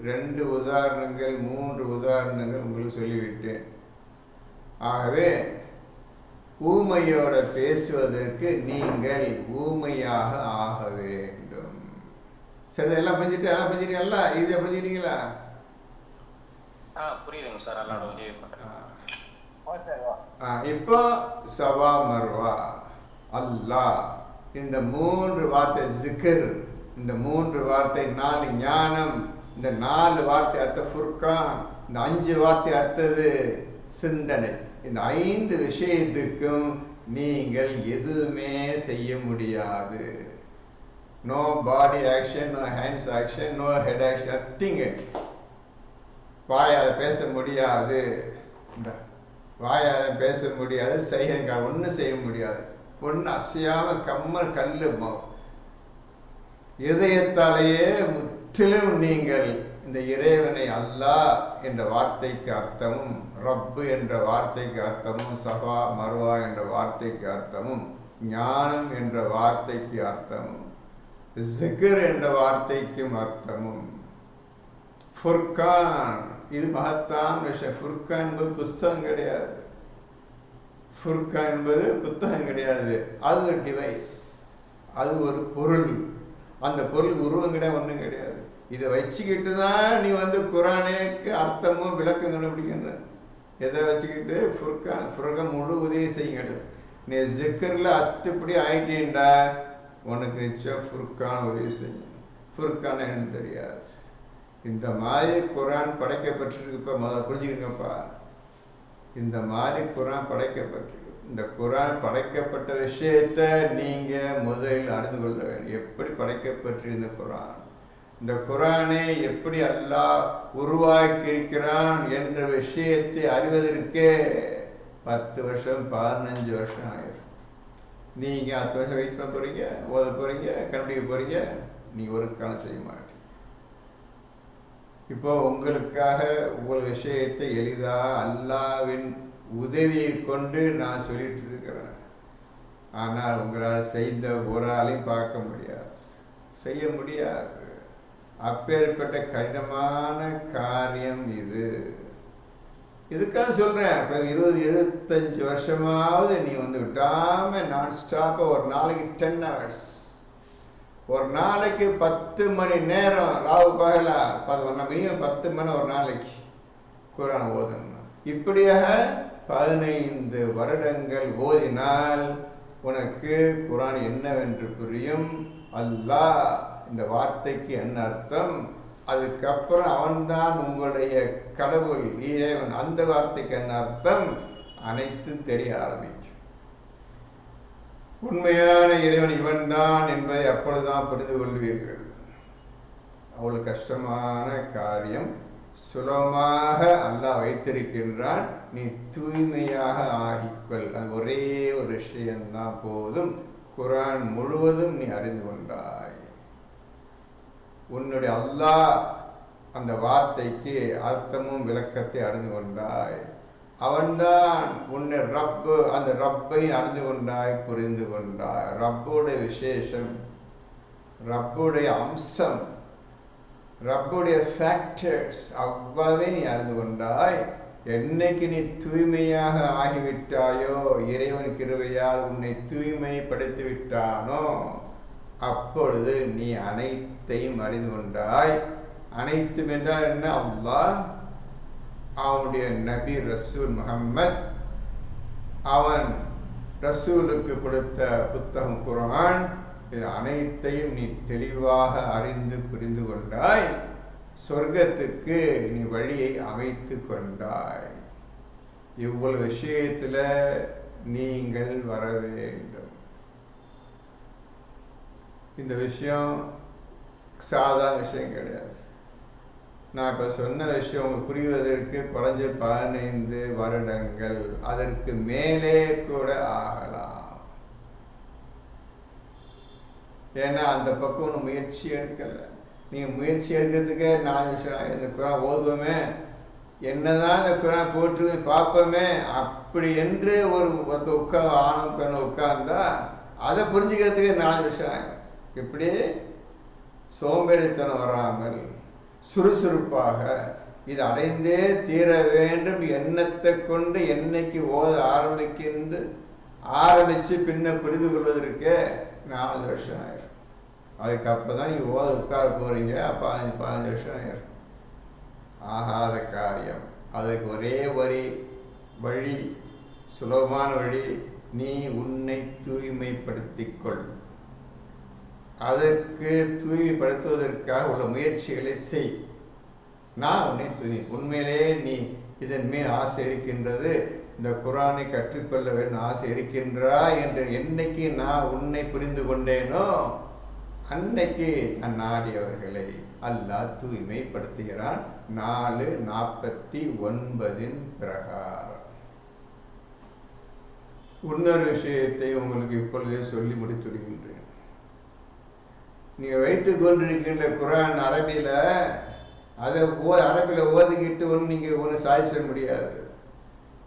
2 உதாரணங்கள் 3 உதாரணங்கள் உங்களுக்கு சொல்லிவிட்டேன். ஆகவே ஊமையோட பேசுவதற்கு நீங்கள் ஊமையாக ஆக வேண்டும். சரி, எல்லாம் புரிஞ்சுட்டீங்களா? ஈஸியாக புரிஞ்சுட்டீங்களா? புரியுதுங்க சார். எல்லாம் உதவி பண்றேன். இப்போ சவா மர்வா அல்லாஹ், இந்த 3 வார்த்தை ஜிக்ர், இந்த 3 வார்த்தை 4 ஞானம், இந்த 4 வார்த்தை அர்த்த ஃபுர்கான், இந்த 5 வார்த்தை அடுத்தது சிந்தனை. இந்த 5 விஷயத்துக்கும் நீங்கள் எதுவுமே செய்ய முடியாது. No body action, no hands action, no head action, nothing. வாயால் பேச முடியாது, வாயால் பேச முடியாது, செய்ய ஒன்றும் செய்ய முடியாது. ஒன்று அசையாமல் கம்மல் கல் இதயத்தாலேயே முற்றிலும் நீங்கள் இந்த இறைவனை அல்லாஹ் என்ற வார்த்தைக்கு அர்த்தமும், ரப்பு என்ற வார்த்தைக்கு அர்த்தமும், சஃபா மர்வா என்ற வார்த்தைக்கு அர்த்தமும், ஞானம் என்ற வார்த்தைக்கு அர்த்தமும், ஜிக்ர் என்ற வார்த்தைக்கும் அர்த்தமும், ஃபுர்கான், இது மகத்தான விஷயம். ஃபுர்கான் என்பது புஸ்தகம் கிடையாது. ஃபுர்கான் என்பது புத்தகம் கிடையாது. அது ஒரு டிவைஸ், அது ஒரு பொருள். அந்த பொருள் உருவம் கிடையாது, ஒன்றும் கிடையாது. இதை வச்சுக்கிட்டு தான் நீ குரானுக்கு அர்த்தமும் விளக்கம் கண்டுபிடிக்கணும். எதை வச்சுக்கிட்டு? ஃபுர்கான் முழு உதவி செய்யுங்க. நீ ஜிக்கரில் அத்துப்படி ஆயிட்டீன்டா, உனக்கு நிச்சயம் ஃபுர்கான் உதவி செய்யும். ஃபுர்கான் என்ன தெரியாது. இந்த மாதிரி குரான் படைக்கப்பட்டிருக்கு. இப்போ முதல்ல புரிஞ்சுக்கங்கப்பா, இந்த மாதிரி குரான் படைக்கப்பட்டிருக்கு. இந்த குரான் படைக்கப்பட்ட விஷயத்தை நீங்கள் முதலில் அறிந்து கொள்ள வேண்டும். எப்படி படைக்கப்பட்டிருந்த குரான், இந்த குரானை எப்படி அல்லாஹ் உருவாக்கி இருக்கிறான் என்ற விஷயத்தை அறிவதற்கே 10 வருஷம் 15 வருஷம் ஆயிடும். நீங்கள் 10 வருஷம் வெயிட் பண்ண போகிறீங்க, ஓத போகிறீங்க, கண்டுபிடிக்க போகிறீங்க, நீங்கள் ஒரு காலம் செய்ய மாட்டீங்க. இப்போ உங்களுக்காக ஒரு விஷயத்தை எளிதாக அல்லாஹ்வின் உதவியை கொண்டு நான் சொல்லிட்டு இருக்கிறேன். ஆனால் உங்களால் செய்த ஒரு ஆளையும் பார்க்க முடியாது, செய்ய முடியாது. அப்பேற்பட்ட கடினமான காரியம் இது. இதுக்காக சொல்கிறேன். இப்போ 20-25 வருஷமாவது நீ விடாமல் நான் ஸ்டாப்பாக ஒரு நாளைக்கு 10 hours, ஒரு நாளைக்கு 10 மணி நேரம், ராவு பகலா மினிமம் 10 மணி ஒரு நாளைக்கு குரான் ஓதணும். இப்படியாக 15 வருடங்கள் ஓதினால் உனக்கு குரான் என்னவென்று புரியும். அல்லாஹ் இந்த வார்த்தைக்கு என்ன அர்த்தம், அதுக்கப்புறம் அவன்தான் உங்களுடைய கடவுள் இறைவன், அந்த வார்த்தைக்கு என்ன அர்த்தம், அனைத்தும் தெரிய ஆரம்பிக்கும். உண்மையான இறைவன் இவன் தான் என்பதை அப்பொழுதுதான் புரிந்து கொள்வீர்கள். அவ்வளவு கஷ்டமான காரியம் சுலபமாக அல்லாஹ் வைத்திருக்கின்றான். நீ தூய்மையாக ஆகிக்கொள். அது ஒரே ஒரு விஷயம்தான் போதும். குரான் முழுவதும் நீ அறிந்து கொண்டாய். உன்னுடைய அல்லாஹ் அந்த வார்த்தைக்கு அர்த்தமும் விளக்கத்தை அறிந்து கொண்டாய். அவன்தான் உன்னை ரப்பு, அந்த ரப்பை அறிந்து கொண்டாய், புரிந்து கொண்டாய். ரப்புடைய விசேஷம், ரப்புடைய அம்சம், ரப்புடைய ஃபேக்டர்ஸ் அவ்வளவே நீ அறிந்து கொண்டாய். என்னைக்கு நீ தூய்மையாக ஆகிவிட்டாயோ, இறைவன் கிருபையால் உன்னை தூய்மைப்படுத்தி விட்டானோ, அப்பொழுது நீ அனைத்தையும் அறிந்து கொண்டாய். அனைத்தும் என்றால் என்ன? அல்லாஹ், அவனுடைய நபி ரசூல் முஹம்மத், அவன் ரசூலுக்கு கொடுத்த புத்தகம் குர்ஆன், இது அனைத்தையும் நீ தெளிவாக அறிந்து புரிந்து கொண்டாய். சொர்க்கத்துக்கு நீ வழியை அமைத்து கொண்டாய். இவ்வளவு விஷயத்தில் நீங்கள் வர வேண்டும். இந்த விஷயம் சாதாரண விஷயம் கிடையாது. நான் இப்போ சொன்ன விஷயம் உங்களுக்கு புரிவதற்கு குறைஞ்ச 15 வருடங்கள், அதற்கு மேலே கூட ஆகலாம். ஏன்னா அந்த பக்கம் ஒன்று முயற்சி எடுக்கலை. நீங்கள் முயற்சி எடுக்கிறதுக்கே 4 விஷயம் இந்த குரான் ஓதுவோமே, என்னதான் இந்த குரான் போட்டு பார்ப்போமே அப்படி என்று ஒரு ஆணும் பெண்ணை உட்கார்ந்தா அதை புரிஞ்சுக்கிறதுக்கு 4 விஷயம் ஆகும். இப்படி சோம்பேறித்தனம் வராமல் சுறுசுறுப்பாக இது அடைந்தே தீர வேண்டும் எண்ணத்தை கொண்டு என்னைக்கு ஓத ஆரம்பித்து பின்ன புரிந்து கொள்வதற்கு 4 வருஷம் ஆயிடும். அதுக்கப்புறம் தான் நீங்கள் ஓத உட்கார போகிறீங்க. அப்போ 15 வருஷம் ஆயிடும். ஆகாத காரியம். அதுக்கு ஒரே வழி, சுலபமான வழி, நீ உன்னை தூய்மைப்படுத்திக்கொள். அதற்கு தூய்மைப்படுத்துவதற்காக உள்ள முயற்சிகளை செய். நான் உன்னை உண்மையிலேயே நீ இதன் மேல் ஆசை இருக்கின்றது, இந்த குரானை கற்றுக்கொள்ள வேண்டும் ஆசை இருக்கின்றா என்று என்னைக்கு நான் உன்னை புரிந்து கொண்டேனோ அன்னைக்கு நான் நாடியவர்களை அல்லாஹ் தூய்மைப்படுத்துகிறான். 4:49 பிரகாரம். இன்னொரு விஷயத்தை உங்களுக்கு இப்பொழுதே சொல்லி முடித்துவிடுகின்றேன். நீங்கள் வைத்து கொண்டிருக்கின்ற குரான் அரபியில் அதை அரபியில் ஓதிக்கிட்டு நீங்கள் சாதிச்சிட முடியாது.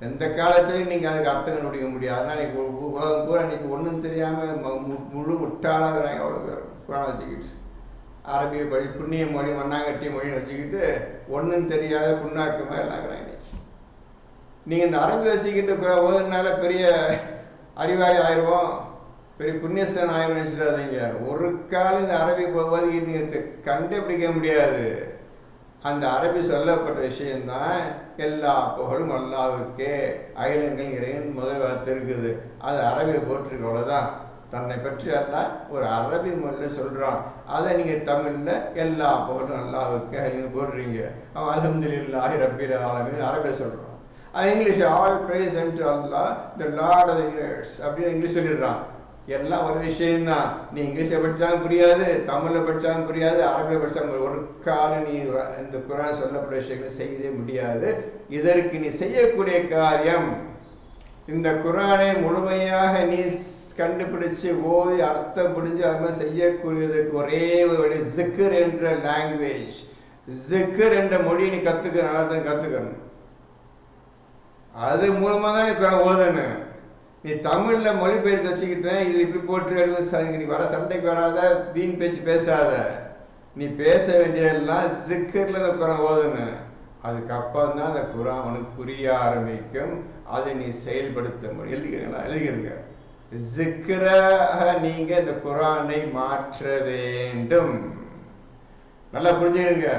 எந்த காலத்திலையும் நீங்கள் அதுக்கு அர்த்தம் கண்டுபிடிக்க முடியாது. அதனால் இன்றைக்கி உலகம் பூரா இன்றைக்கி ஒன்றும் தெரியாமல் முழு முட்டாளாகிறாங்க. எவ்வளோ பேர் குரான் வச்சுக்கிட்டு அரபியை புண்ணிய மொழி மண்ணாங்கட்டிய மொழின்னு வச்சுக்கிட்டு ஒன்றும் தெரியாத புண்ணாக்கமாக எல்லாங்கிறாங்க. இன்றைக்கி நீங்கள் இந்த அரபி வச்சுக்கிட்டு ஓதுனால பெரிய அறிவாளி ஆயிடுவோம், பெரிய புண்ணியஸ்தன் ஆயிரம் நினச்சிடாதீங்க. ஒரு காலம் இந்த அரபி ஓதி நீங்கள் கண்டுபிடிக்க முடியாது. அந்த அரபி சொல்லப்பட்ட விஷயந்தான் எல்லா புகழும் அல்லாஹ்வுக்கே, அகிலங்கள் இறைவன் முதல் வார்த்தை இருக்குது, அது அரபியை போட்டிருக்கு. அவ்வளோதான். தன்னை பற்றி எல்லாம் ஒரு அரபி மொழியில் சொல்கிறான். அதை நீங்கள் தமிழில் எல்லா புகழும் அல்லாஹ்வுக்கே அகிலங்கள் போடுறீங்க. அவன் அல்ஹம்துலில்லாஹி ரப்பில் ஆலமீன் அரபியில் சொல்கிறான். English all praise and Allah the lord of the universe அப்படின்னு இங்கிலீஷ் சொல்லிடுறான். எல்லாம் ஒரு விஷயம்தான். நீ இங்கிலீஷில் படித்தாலும் புரியாது, தமிழில் படித்தாலும் புரியாது, அரபியில் படித்தாலும் ஒரு காலம் நீ இந்த குரான் சொல்லப்பட்ட விஷயங்களை செய்யவே முடியாது. இதற்கு நீ செய்யக்கூடிய காரியம், இந்த குரானை முழுமையாக நீ கண்டுபிடிச்சு ஓதி அர்த்தம் புரிஞ்சு அது மாதிரி செய்யக்கூடியதுக்கு ஒரே ஒரு ஜிக்கர் என்ற லாங்குவேஜ், ஜிக்கர் என்ற மொழியை நீ கற்றுக்கணும். அது மூலமாக தான் நீ குரான் ஓதணும். நீ தமிழில் மொழிபெயர்த்து வச்சுக்கிட்டேன், இது இப்படி போட்டு நீ வர சண்டைக்கு வராத, வீண் பேச்சு பேசாத. நீ பேச வேண்டியதெல்லாம் ஜிக்கரில் இந்த குரான் ஓதணும். அதுக்கப்புறம் தான் அந்த குரான் உனக்கு புரிய ஆரம்பிக்கும். அதை நீ செயல்படுத்த முடியும். எழுதிக்கிறீங்க, ஜிக்கராக நீங்கள் இந்த குரானை மாற்ற வேண்டும். நல்லா புரிஞ்சுக்கிறீங்க.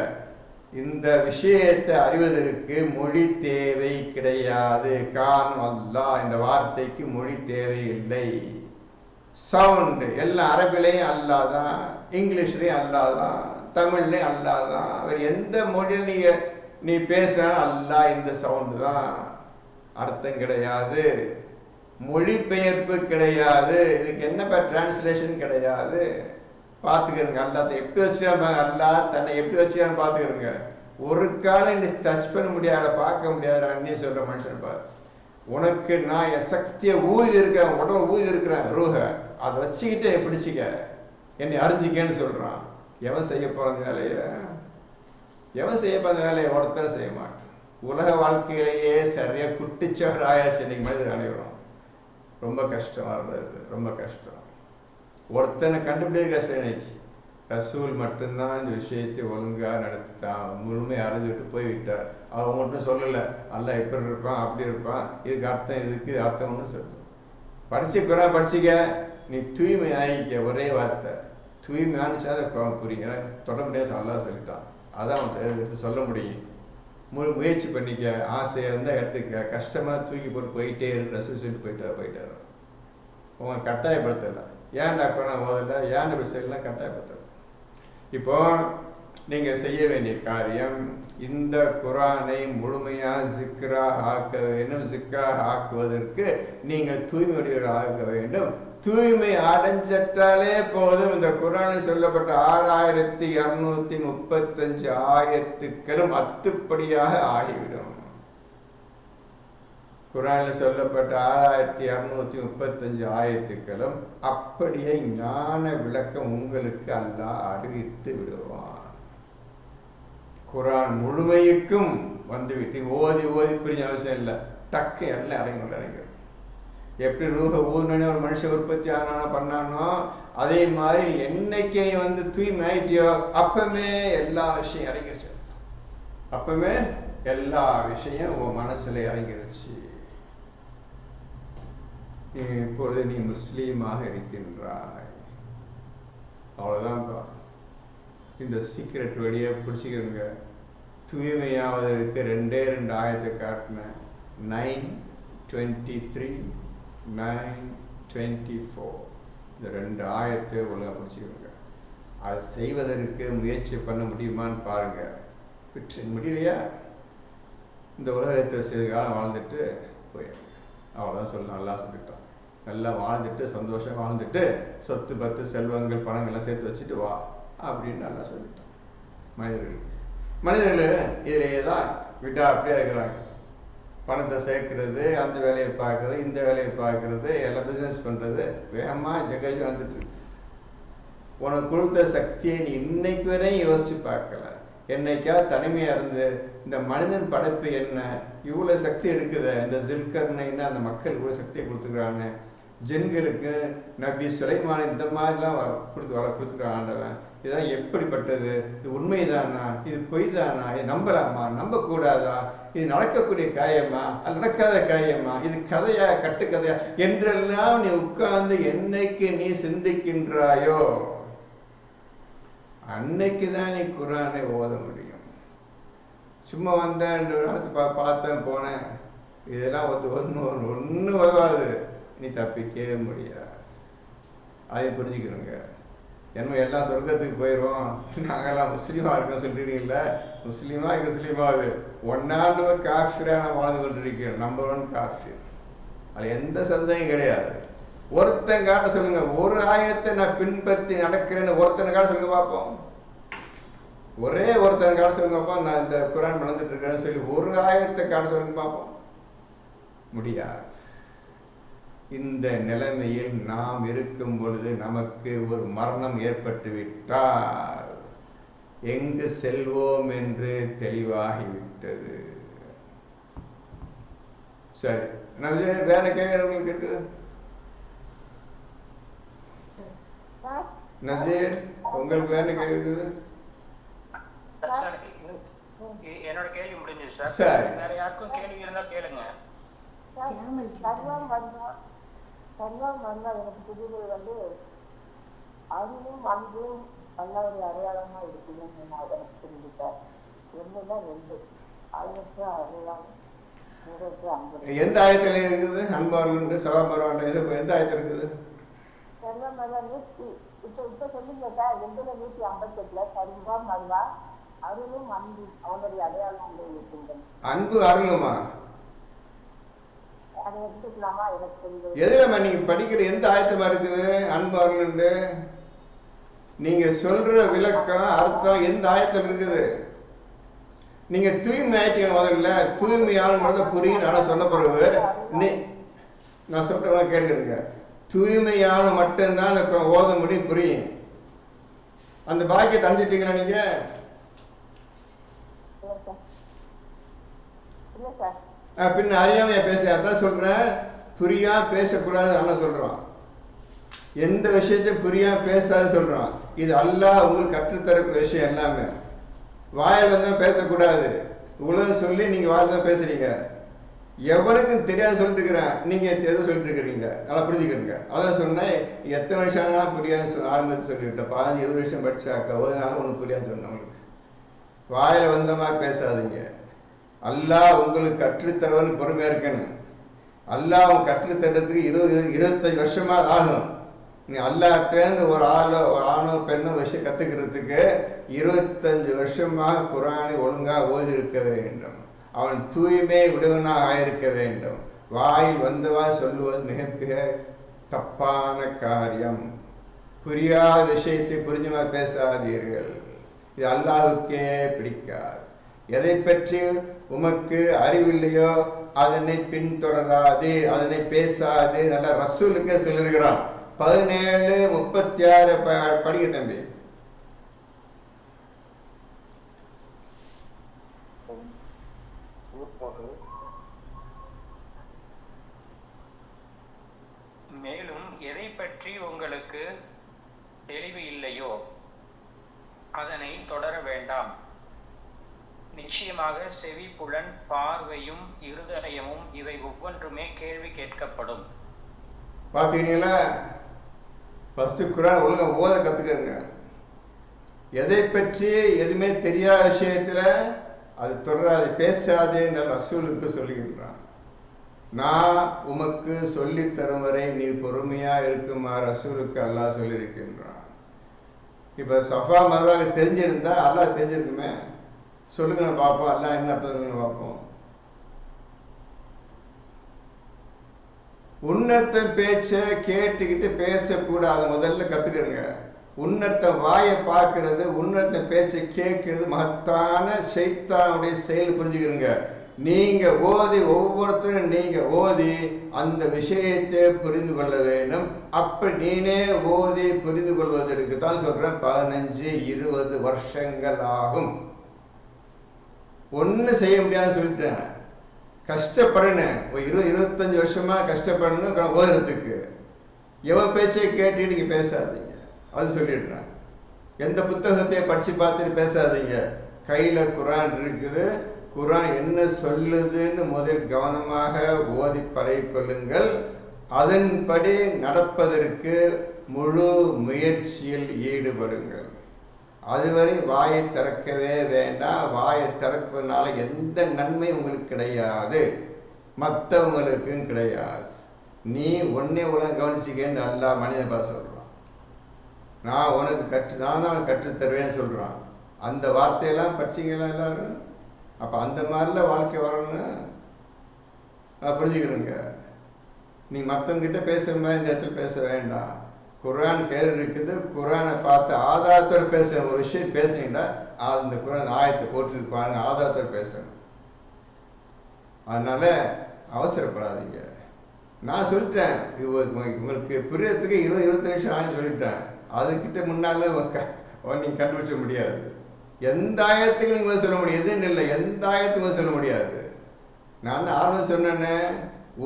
இந்த விஷயத்தை அறிவதற்கு மொழி தேவை கிடையாது. காரணம் அல்லாஹ், இந்த வார்த்தைக்கு மொழி தேவையில்லை. சவுண்டு எல்லாம் அரபிலையும் அல்லாஹ் தான், இங்கிலீஷ்லேயும் அல்லாஹ் தான், தமிழ்லேயும் அல்லாஹ் தான். அவர் எந்த மொழியில் நீ பேசுனாலும் அல்லாஹ் இந்த சவுண்டு தான். அர்த்தம் கிடையாது, மொழிபெயர்ப்பு கிடையாது, இதுக்கு என்னப்பா டிரான்ஸ்லேஷன் கிடையாது. பார்த்துக்கிறங்க. அல்லாத்தை எப்படி வச்சுக்கிறாங்க, அல்லா தன்னை எப்படி வச்சுக்கிறான்னு பார்த்துக்கிறங்க. ஒரு காலம் நீ டச் பண்ண முடியாத, பார்க்க முடியாத அந்நிய சொல்கிற மனுஷன் பார்த்து, உனக்கு நான் என் சக்தியை ஊதி இருக்கிறேன், உடம்பு ஊதி இருக்கிறேன், ரூஹ அதை வச்சுக்கிட்டு என்னை பிடிச்சிக்க, என்னை அறிஞ்சிக்கன்னு சொல்கிறான். எவன் செய்ய போகிற அந்த வேலையை? எவன் செய்ய போகிற அந்த வேலையை? ஒருத்தரும் செய்ய மாட்டான். உலக வாழ்க்கையிலேயே சரியாக குட்டிச்சவர் ஆயாச்சு இன்னைக்கு மனிதர் அனைவரும். ரொம்ப கஷ்டம் வர்றது, ரொம்ப கஷ்டம். ஒருத்தனை கண்டுபிடிக்க கஷ்டம். இன்னைக்கு ரசூல் மட்டும்தான் இந்த விஷயத்தை ஒழுங்காக நடத்திட்டான், முழுமையை அறிஞ்சுட்டு போய்விட்டார். அவங்க மட்டும் சொல்லலை அல்லாஹ் எப்படி இருப்பான், அப்படி இருப்பான், இதுக்கு அர்த்தம், இதுக்கு அர்த்தம் ஒன்று சொல்லு. படிச்சுக்கிறா, படிச்சுக்க, நீ தூய்மை ஆகிக்க. ஒரே வார்த்தை தூய்மை ஆனிச்சா அதை புரியுங்க. தொட முடியாது, அல்லாஹ் சொல்லிட்டான். அதான் எடுத்து சொல்ல முடியும். முயற்சி பண்ணிக்க. ஆசையாக இருந்தால் எடுத்துக்க, கஷ்டமாக தூக்கி போட்டு போயிட்டே ரசூல் சொல்லிட்டு போயிட்டார். உங்க கட்டாயப்படுத்தலை. ஏன்டா குரான் ஓதலை, ஏன் இப்படி செய்யலாம், கட்டாயப்படுத்தலை. இப்போ நீங்கள் செய்ய வேண்டிய காரியம், இந்த குரானை முழுமையாக ஜிக்ராக ஆக்க வேண்டும். ஜிக்ராக ஆக்குவதற்கு நீங்கள் தூய்மையுடையவர்கள் ஆக வேண்டும். தூய்மை அடைஞ்சிட்டாலே போதும். இந்த குர்ஆனில் சொல்லப்பட்ட 6235 ஆயத்துக்களும் அத்துப்படியாக ஆகிவிடும். குர்ஆனில் சொல்லப்பட்ட 6235 ஆயத்துக்களும் அப்படியே ஞான விளக்கம் உங்களுக்கு அல்லாஹ் அறிவித்து விடுவான். குர்ஆன் முழுமைக்கும் வந்துவிட்டு ஓதி புரிஞ்ச அவசியம் இல்லை, டக்கு எல்லாம் இறங்கிறது. எப்படி ரூஹ ஊர்னே ஒரு மனுஷன் உற்பத்தி ஆனானோ பண்ணானோ, அதே மாதிரி என்னைக்கு நீ வந்து தூய்மை ஆயிட்டியோ அப்பமே எல்லா விஷயம் இறங்கிருச்சு. அப்பமே எல்லா விஷயம் உன் மனசுல இறங்கிருச்சு. இப்பொழுது நீ முஸ்லீமாக இருக்கின்றாய். அவ்வளோதான்ப்பா. இந்த சீக்ரெட் வழியை பிடிச்சிக்கிறங்க. தூய்மையாவதற்கு 2 ஆயத்தை காட்டினேன். 9:23, 9:24 இந்த 2 ஆயத்தை ஒழுங்காக பிடிச்சிக்கிறங்க. அதை செய்வதற்கு முயற்சி பண்ண முடியுமான்னு பாருங்க. முடியலையா? இந்த உலகத்தை சிறு காலம் வாழ்ந்துட்டு போயிடுங்க. அவ்வளோதான் நல்லா சொல்லிட்டோம். நல்லா வாழ்ந்துட்டு சந்தோஷம் வாழ்ந்துட்டு சொத்து பத்து செல்வங்கள் பணங்கள்லாம் சேர்த்து வச்சுட்டு வா அப்படின்னு நல்லா சொல்லிட்டோம். மனிதர்கள் இதிலேயே தான் விட்டா அப்படியே இருக்கிறாங்க. பணத்தை சேர்க்கறது, அந்த வேலையை பார்க்கறது, இந்த வேலையை பார்க்கறது, எல்லாம் பிஸ்னஸ் பண்ணுறது, வேகமாக ஜெகஜ் வந்துட்டு இருக்கு. உனக்கு கொடுத்த சக்தியை நீ இன்னைக்கு வரையும் யோசிச்சு பார்க்கல. என்னைக்கா தனிமையாக இருந்து இந்த மனிதன் படைப்பு என்ன, இவ்வளோ சக்தி இருக்குது, இந்த ஜில்கர்னைன்னு அந்த மக்களுக்கு இவ்வளோ சக்தியை கொடுத்துக்கிறான்னு, ஜென்களுக்கு நபி சுலைமான் இந்த மாதிரிலாம் கொடுத்துக்கிறான் ஆண்டவன். இதெல்லாம் எப்படிப்பட்டது? இது உண்மைதானா? இது பொய் தானா? இது நம்பலாமா? நம்பக்கூடாதா? இது நடக்கக்கூடிய காரியமா? அது நடக்காத காரியமா? இது கதையா கட்டுக்கதையா என்றெல்லாம் நீ உட்கார்ந்து என்னைக்கு நீ சிந்திக்கின்றாயோ அன்னைக்கு தான் நீ குர்ஆனை ஓத முடியும். சும்மா வந்தேன் பார்த்தேன் போனேன், இதெல்லாம் ஒன்று வருவாது, நீ தப்பிக்கவே முடியாது. அதை புரிஞ்சுக்கிறோங்க. என்ன எல்லாம் சொர்க்கத்துக்கு போயிடுவோம், நாங்கள்லாம் முஸ்லீமாக இருக்கோம் சொல்லிடுறீங்கள. முஸ்லீமாக இருக்க முஸ்லீமாவது ஒன்னாண்டு காஃபிராக நான் வாழ்ந்து கொண்டிருக்கிறேன். நம்பர் 1 காஃபிர். அதில் எந்த சந்தேகம் கிடையாது. ஒருத்தன் காட்ட சொல்லுங்க, ஒரு ஆயத்தை நான் பின்பற்றி நடக்கிறேன்னு ஒருத்தனை காட்ட சொல்லுங்க பார்ப்போம். ஒரே ஒருத்தனை காட்ட சொல்லுங்க பார்ப்போம், நான் இந்த குர்ஆன் மறந்துட்டு இருக்கேன்னு சொல்லி ஒரு ஆயத்தை காட்ட சொல்லுங்க பார்ப்போம். முடியாது. இந்த நிலைமையில் நாம் இருக்கும் பொழுது நமக்கு ஒரு மரணம் ஏற்பட்டு விட்டால் எங்கு செல்வோம் என்று தெளிவாகிவிட்டது. சரி, வேற கேள்வி உங்களுக்கு இருக்குது? நசீர், உங்களுக்கு வேற கேள்வி இருக்குது? என்னோட கேள்வி முடிஞ்சது சார். சரி, வேற யாருக்கும் கேள்வி இருந்தா கேளுங்க. சர்வம் எனக்கு புரிதல் வந்து அறிவும் அன்பும் அல்லாவுடைய அடையாளமா இருக்குன்னு நான் எனக்கு புரிஞ்சுட்டேன். என்னன்னா 2 ஆயிரத்து அடையாளம் நிறைவேற்ற அன்பு. எந்த ஆயத்தில் இருக்குது? அன்பார்ந்து சகாபரம் எந்த ஆயத்தில் இருக்குது? சர்வம் இப்ப சொல்லுங்க சார். 258 சர்வம் அல்லா அருளும் அன்பு அவனுடைய அடையாளம் இருக்கின்றன. அன்பு அருளுமா? எதுல நீங்க படிக்கிற எந்த ஆயத்தமா இருக்குது அன்பு அருள்னு? நீங்க சொல்ற விளக்கம் அர்த்தம் எந்த ஆயத்தில் இருக்குது? நீங்க தூய்மை ஆயிட்டீங்க. முதல்ல தூய்மையான முதல்ல புரியும். நான் சொன்ன பிறகு நான் சொல்றவங்க கேட்குறீங்க. தூய்மையான மட்டும்தான் அந்த ஓத முடியும், புரியும். அந்த பாக்கியத்தை அடைஞ்சிட்டீங்களா நீங்க? பின்ன அறியாமையா பேச அதான் சொல்றேன். புரியா பேசக்கூடாது அல்ல சொல்றான். எந்த விஷயத்தையும் புரியா பேசாது சொல்றான். இது அல்லாஹ் உங்களுக்கு கற்றுத்தரக்கூடிய விஷயம் எல்லாமே. வாயில் தான் பேசக்கூடாது. உலகம் சொல்லி நீங்க வாயில் தான் பேசுறீங்க. எவனுக்கும் தெரியாது சொல்லிட்டு இருக்கிறேன், நீங்க எதோ சொல்லிட்டு இருக்கிறீங்க. நல்லா புரிஞ்சுக்கிறீங்க. அதான் சொன்னேன். எத்தனை வருஷம் ஆனாலும் புரியாது ஆரம்பத்தில் சொல்லிவிட்டேன். 15-20 வருஷம் படிச்சாக்க ஒரு நாளும் ஒன்று புரியாது சொன்னேன். உங்களுக்கு வாயில் வந்த மாதிரி பேசாதீங்க. அல்லாஹ் உங்களுக்கு கற்றுத்தரவன்னு பொறுமையாக இருக்கணும். அல்லாஹ் அவங்க கற்றுத்தரத்துக்கு 20-25 வருஷமாக ஆகும். நீ அல்லாஹ்ட்டேருந்து ஒரு ஆணோ பெண்ணோ விஷயம் கற்றுக்கிறதுக்கு 25 வருஷமாக குர்ஆனை ஒழுங்காக ஓதி இருக்க வேண்டும். அவன் தூய்மை விடுவனாக ஆயிருக்க வேண்டும். வாயில் வந்தவா சொல்லுவது மிக மிக தப்பான காரியம். புரியாத விஷயத்தை புரிஞ்சுமா பேசாதீர்கள். இது அல்லாஹ்வுக்கே பிடிக்காது. எதை பற்றி உமக்கு அறிவில்லையோ அதனை பின்தொடராது, அதனை பேசாது. நல்லா ரசூலுக்கே சொல்லிருக்கிறான். 17:36 படிக்க தம்பி. மேலும் எதை பற்றி உங்களுக்கு தெளிவு இல்லையோ அதனை தொடர வேண்டாம். நிச்சயமாக செவி, புலன், பார்வையும் இருதயமும் இவை ஒவ்வொன்றுமே கேள்வி கேட்கப்படும். பார்த்தீங்களா? ஃபர்ஸ்ட் குர்ஆன் ஒழுங்கா ஓத கற்றுக்கங்க. எதை பற்றி எதுவுமே தெரியாத விஷயத்தில் அது தொடராது, பேசாதேன்னு ரசூலுக்கு சொல்லிக்கின்றான். நான் உமக்கு சொல்லித் தரும் வரை நீ பொறுமையாக இருக்குமாறு ரசூலுக்கு அல்லாஹ் சொல்லியிருக்கின்றான். இப்போ சஃபா மர்வாக்கு தெரிஞ்சிருந்தா அல்லாஹ் தெரிஞ்சிருக்குமே. சொல்லுங்கன்னு பார்ப்போம், அல்லாஹ் என்ன அர்த்தம் பார்ப்போம். உன்னர்த்தம் பேச்சை கேட்டுக்கிட்டு பேசக்கூடாது, முதல்ல கற்றுக்கிறங்க. உன்னர்த்தம் வாயை பார்க்கறது, உன்னர்த்தம் பேச்சை கேட்கறது மகத்தான ஷைத்தானுடைய செயல், புரிஞ்சுக்கிறங்க. நீங்கள் ஓதி ஒவ்வொருத்தரும் நீங்கள் ஓதி அந்த விஷயத்தை புரிந்து கொள்ள வேண்டும். அப்படி நீனே ஓதி புரிந்து கொள்வதற்கு தான் சொல்கிறேன் 15-20 வருஷங்கள் ஆகும். ஒன்றும் செய்ய முடியாதுன்னு சொல்லிட்டேன். கஷ்டப்படணும், ஒரு 20-25 வருஷமாக கஷ்டப்படணும் ஓதுறதுக்கு. எவன் பேச்சை கேட்டுட்டு நீங்கள் பேசாதீங்க, அது சொல்லிடுறேன். எந்த புத்தகத்தையும் படித்து பார்த்துட்டு பேசாதீங்க. கையில் குர்ஆன் இருக்குது, குர்ஆன் என்ன சொல்லுதுன்னு முதல் கவனமாக ஓதி பழகிக்கொள்ளுங்கள். அதன்படி நடப்பதற்கு முழு முயற்சியில் ஈடுபடுங்கள். அதுவரை வாயை திறக்கவே வேண்டாம். வாயை திறப்பதனால எந்த நன்மை உங்களுக்கு கிடையாது, மற்றவங்களுக்கும் கிடையாது. நீ ஒன்னே உலகம் கவனிச்சிக்கன்னு அல்லாஹ் மனிதன் பார்த்து சொல்கிறான். நான் தான் அவனுக்கு கற்றுத்தருவேன்னு சொல்கிறான். அந்த வார்த்தையெல்லாம் படிச்சிங்களா எல்லாரும்? அப்போ அந்த மாதிரிலாம் வாழ்க்கை வரணும்னு புரிஞ்சுக்கணுங்க. நீ மற்றவங்கிட்ட பேசுகிற மாதிரி இந்த இடத்துல பேச வேண்டாம். குர்ஆன் கையில் இருக்குது, குர்ஆனை பார்த்து ஆதாரத்தோடு பேசுகிற ஒரு விஷயம் பேசுனீங்கன்னா அந்த குர்ஆன் ஆயத்தை போட்டுருப்பாங்க, ஆதாரத்தோடு பேசணும். அதனால் அவசரப்படாதீங்க. நான் சொல்லிட்டேன், உங்களுக்கு புரியறதுக்கு 20-25 நிமிஷம் ஆகும் சொல்லிட்டேன். அதுக்கிட்ட முன்னால் நீங்கள் கண்டுபிடிச்ச முடியாது. எந்த ஆயத்துக்கு நீங்கள் சொல்ல முடியாது, எதுன்னு இல்லை, எந்த ஆயத்துக்கும் சொல்ல முடியாது. நான் தான் ஆரம்பம் சொன்னேன்னு,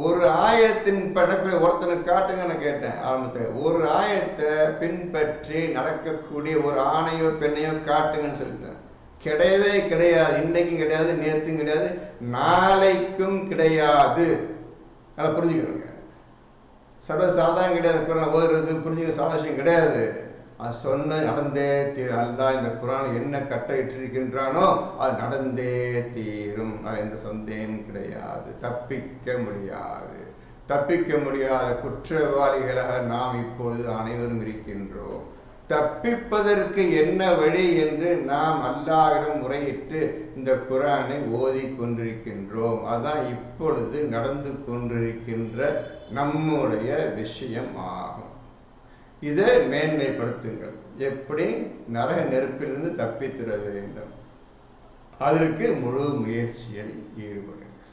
ஒரு ஆயத்தின் பண்ணக்கூடிய ஒருத்தனை காட்டுங்க நான் கேட்டேன் ஆரம்பத்தில். ஒரு ஆயத்தை பின்பற்றி நடக்கக்கூடிய ஒரு ஆணையோ பெண்ணையோ காட்டுங்கன்னு சொல்லிட்டேன். கிடையவே கிடையாது. இன்னைக்கும் கிடையாது, நேற்றுக்கும் கிடையாது, நாளைக்கும் கிடையாது. அதை புரிஞ்சுக்கணுங்க. சர்வசாதாரணம் கிடையாது. குர்ஆன் ஓதுறது புரிஞ்சுக்க சாதாரணம் கிடையாது. அது சொன்ன நடந்தே அல்லாஹ் இந்த குர்ஆன் என்ன கட்டளையிட்டிருக்கின்றானோ அது நடந்தே தீரும். அது எந்த சந்தேகமும் கிடையாது. தப்பிக்க முடியாத குற்றவாளிகளாக நாம் இப்பொழுது அனைவரும் இருக்கின்றோம். தப்பிப்பதற்கு என்ன வழி என்று நாம் அல்லாஹ்விடம் முறையிட்டு இந்த குர்ஆனை ஓதி கொண்டிருக்கின்றோம். அதான் இப்பொழுது நடந்து கொண்டிருக்கின்ற நம்முடைய விஷயம் ஆகும். இதை மேன்மைப்படுத்துங்கள். எப்படி நரக நெருப்பிலிருந்து தப்பித்திட வேண்டும், அதற்கு முழு முயற்சியில் ஈடுபடுங்கள்.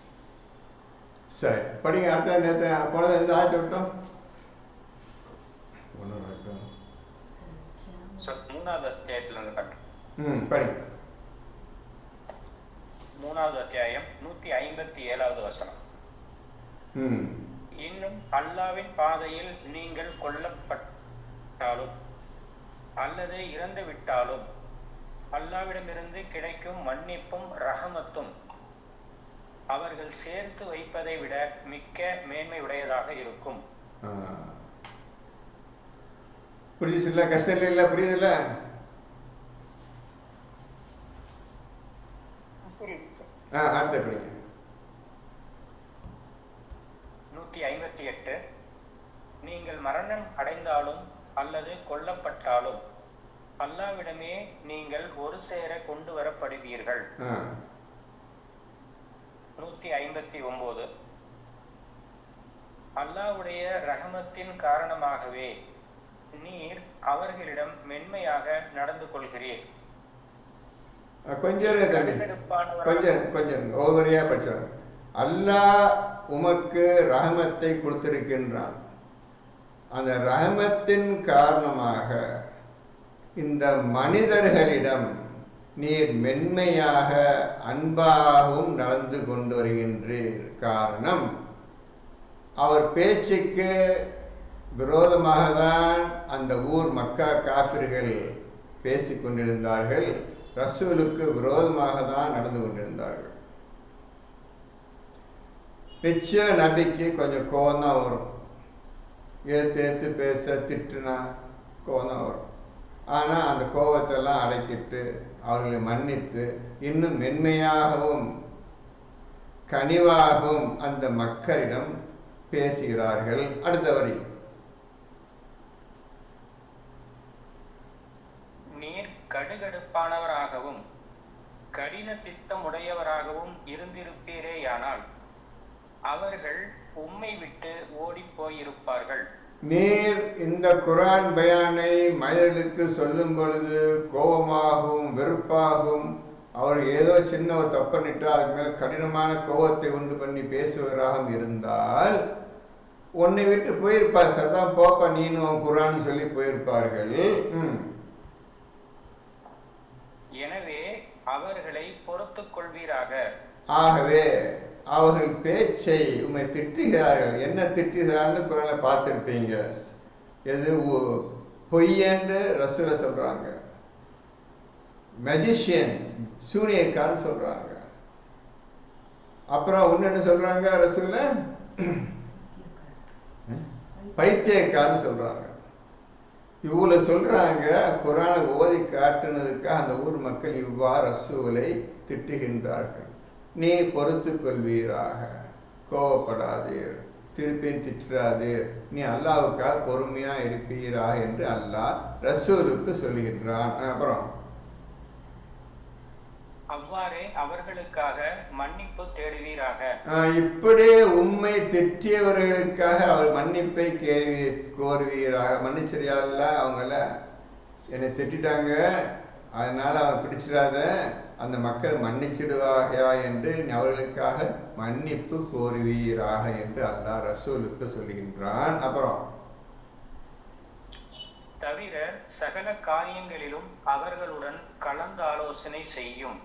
சரி, படிங்க. அடுத்த நேரத்தை போனதை எந்த ஆயத்தை விட்டோம்? மூணாவது அத்தியாயத்தில் படிங்க. 3வது அத்தியாயம் 157வது வசனம். இன்னும் அல்லாஹ்வின் பாதையில் நீங்கள் கொல்லப்பட்டாலும் அல்லது இறந்து விட்டாலும் அல்லாஹ்விடமிருந்து கிடைக்கும் மன்னிப்பும் ரஹமத்தும் அவர்கள் சேர்த்து வைப்பதை விட மிக்க மேன்மை உடையதாக இருக்கும். புரியுதுல்ல? கஷ்டம் இல்லை, புரியுதுல்ல? அடுத்த படிங்க. 158. நீங்கள் மரணம் அடைந்தாலும் அல்லது கொல்லப்பட்டாலும் அல்லாஹ்விடமே நீங்கள் ஒரு சேர கொண்டு வரப்படுவீர்கள். 159. அல்லாஹ்வுடைய ரஹமத்தின் காரணமாகவே நீர் அவர்களிடம் மென்மையாக நடந்து கொள்கிறீர். கொஞ்சம் ஓவரியா படிச்சாங்க. அல்லாஹ் உமக்கு ரஹமத்தை கொடுத்திருக்கின்றான். அந்த ரஹமத்தின் காரணமாக இந்த மனிதர்களிடம் நீர் மென்மையாக அன்பாகவும் நடந்து கொண்டு வருகின்றீர். காரணம், அவர் பேச்சுக்கு விரோதமாக தான் அந்த ஊர் மக்கா காஃபிர்கள் பேசிக் கொண்டிருந்தார்கள். ரசூலுக்கு விரோதமாக தான் நடந்து கொண்டிருந்தார்கள். நிச்சயம் நபிக்கு கொஞ்சம் கோபம் தான் வரும். ஏற்று பேச திட்டுனா கோபம் தான் வரும். ஆனால் அந்த கோபத்தெல்லாம் அடக்கிட்டு அவர்களை மன்னித்து இன்னும் மென்மையாகவும் கனிவாகவும் அந்த மக்களிடம் பேசுகிறார்கள். அடுத்த வரி, நீர் கடுகடுப்பானவராகவும் கடின சித்தமுடையவராகவும் இருந்திருப்பீரேயானால் அவர்கள் உம்மை விட்டு ஓடி போயிருப்பார்கள். நீர் இந்த குர்ஆன் பயானை மனிதர்களுக்கு சொல்லும் பொழுது கோபமாகவும் வெறுப்பாகவும் அவர் ஏதோ சின்ன ஒரு தப்பனிட்டு அதுக்கு மேலே கடினமான கோபத்தை உண்டு பண்ணி பேசுவராகவும் இருந்தால் உன்னை விட்டு போயிருப்பார். சதான் போப்பா நீனும் குர்ஆன் சொல்லி போயிருப்பார்கள். எனவே அவர்களை பொறுத்துக் கொள்வீராக. ஆகவே அவர்கள் பேச்சை உண்மை திட்டுகிறார்கள். என்ன திட்டுகிறார்கள் குர்ஆன்ல பார்த்துருப்பீங்க. எது பொய்யென்று ரசூலை சொல்றாங்க, மெஜிஷியன் சூனியக்காரன் சொல்றாங்க. அப்புறம் ஒன்னு சொல்றாங்க ரசூலை, பைத்தியக்காரன் சொல்றாங்க. இவ்வளோ சொல்றாங்க. குர்ஆனை ஓதி காட்டுனதுக்காக அந்த ஊர் மக்கள் இவ்வாறு ரசூலை திட்டுகின்றார்கள். நீ பொறுத்து கொள்வீராக, கோவப்படாதீர், திருப்பியும் திட்டாதீர், நீ அல்லாஹ்வுக்காக பொறுமையா இருப்பீராக என்று அல்லாஹ் ரசூலுக்கு சொல்லுகின்றான். அப்புறம் அவ்வாறே அவர்களுக்காக மன்னிப்பு தேடுவீராக. இப்படி உண்மை திட்டியவர்களுக்காக அவர் மன்னிப்பை கோருவீராக. மன்னிச்சரியால அவங்கள என்னை திட்டாங்க, அதனால அவன் பிடிச்சிடாத, அந்த மக்கள் மன்னிச்சிடுவாயா என்று அவர்களுக்காக மன்னிப்பு கோருவீராக என்று அல்லாஹ் ரசூலுக்கு சொல்லுகின்றான். அப்புறம் தவிர சகல காரியங்களிலும் அவர்களுடன் கலந்து ஆலோசனை செய்யும்.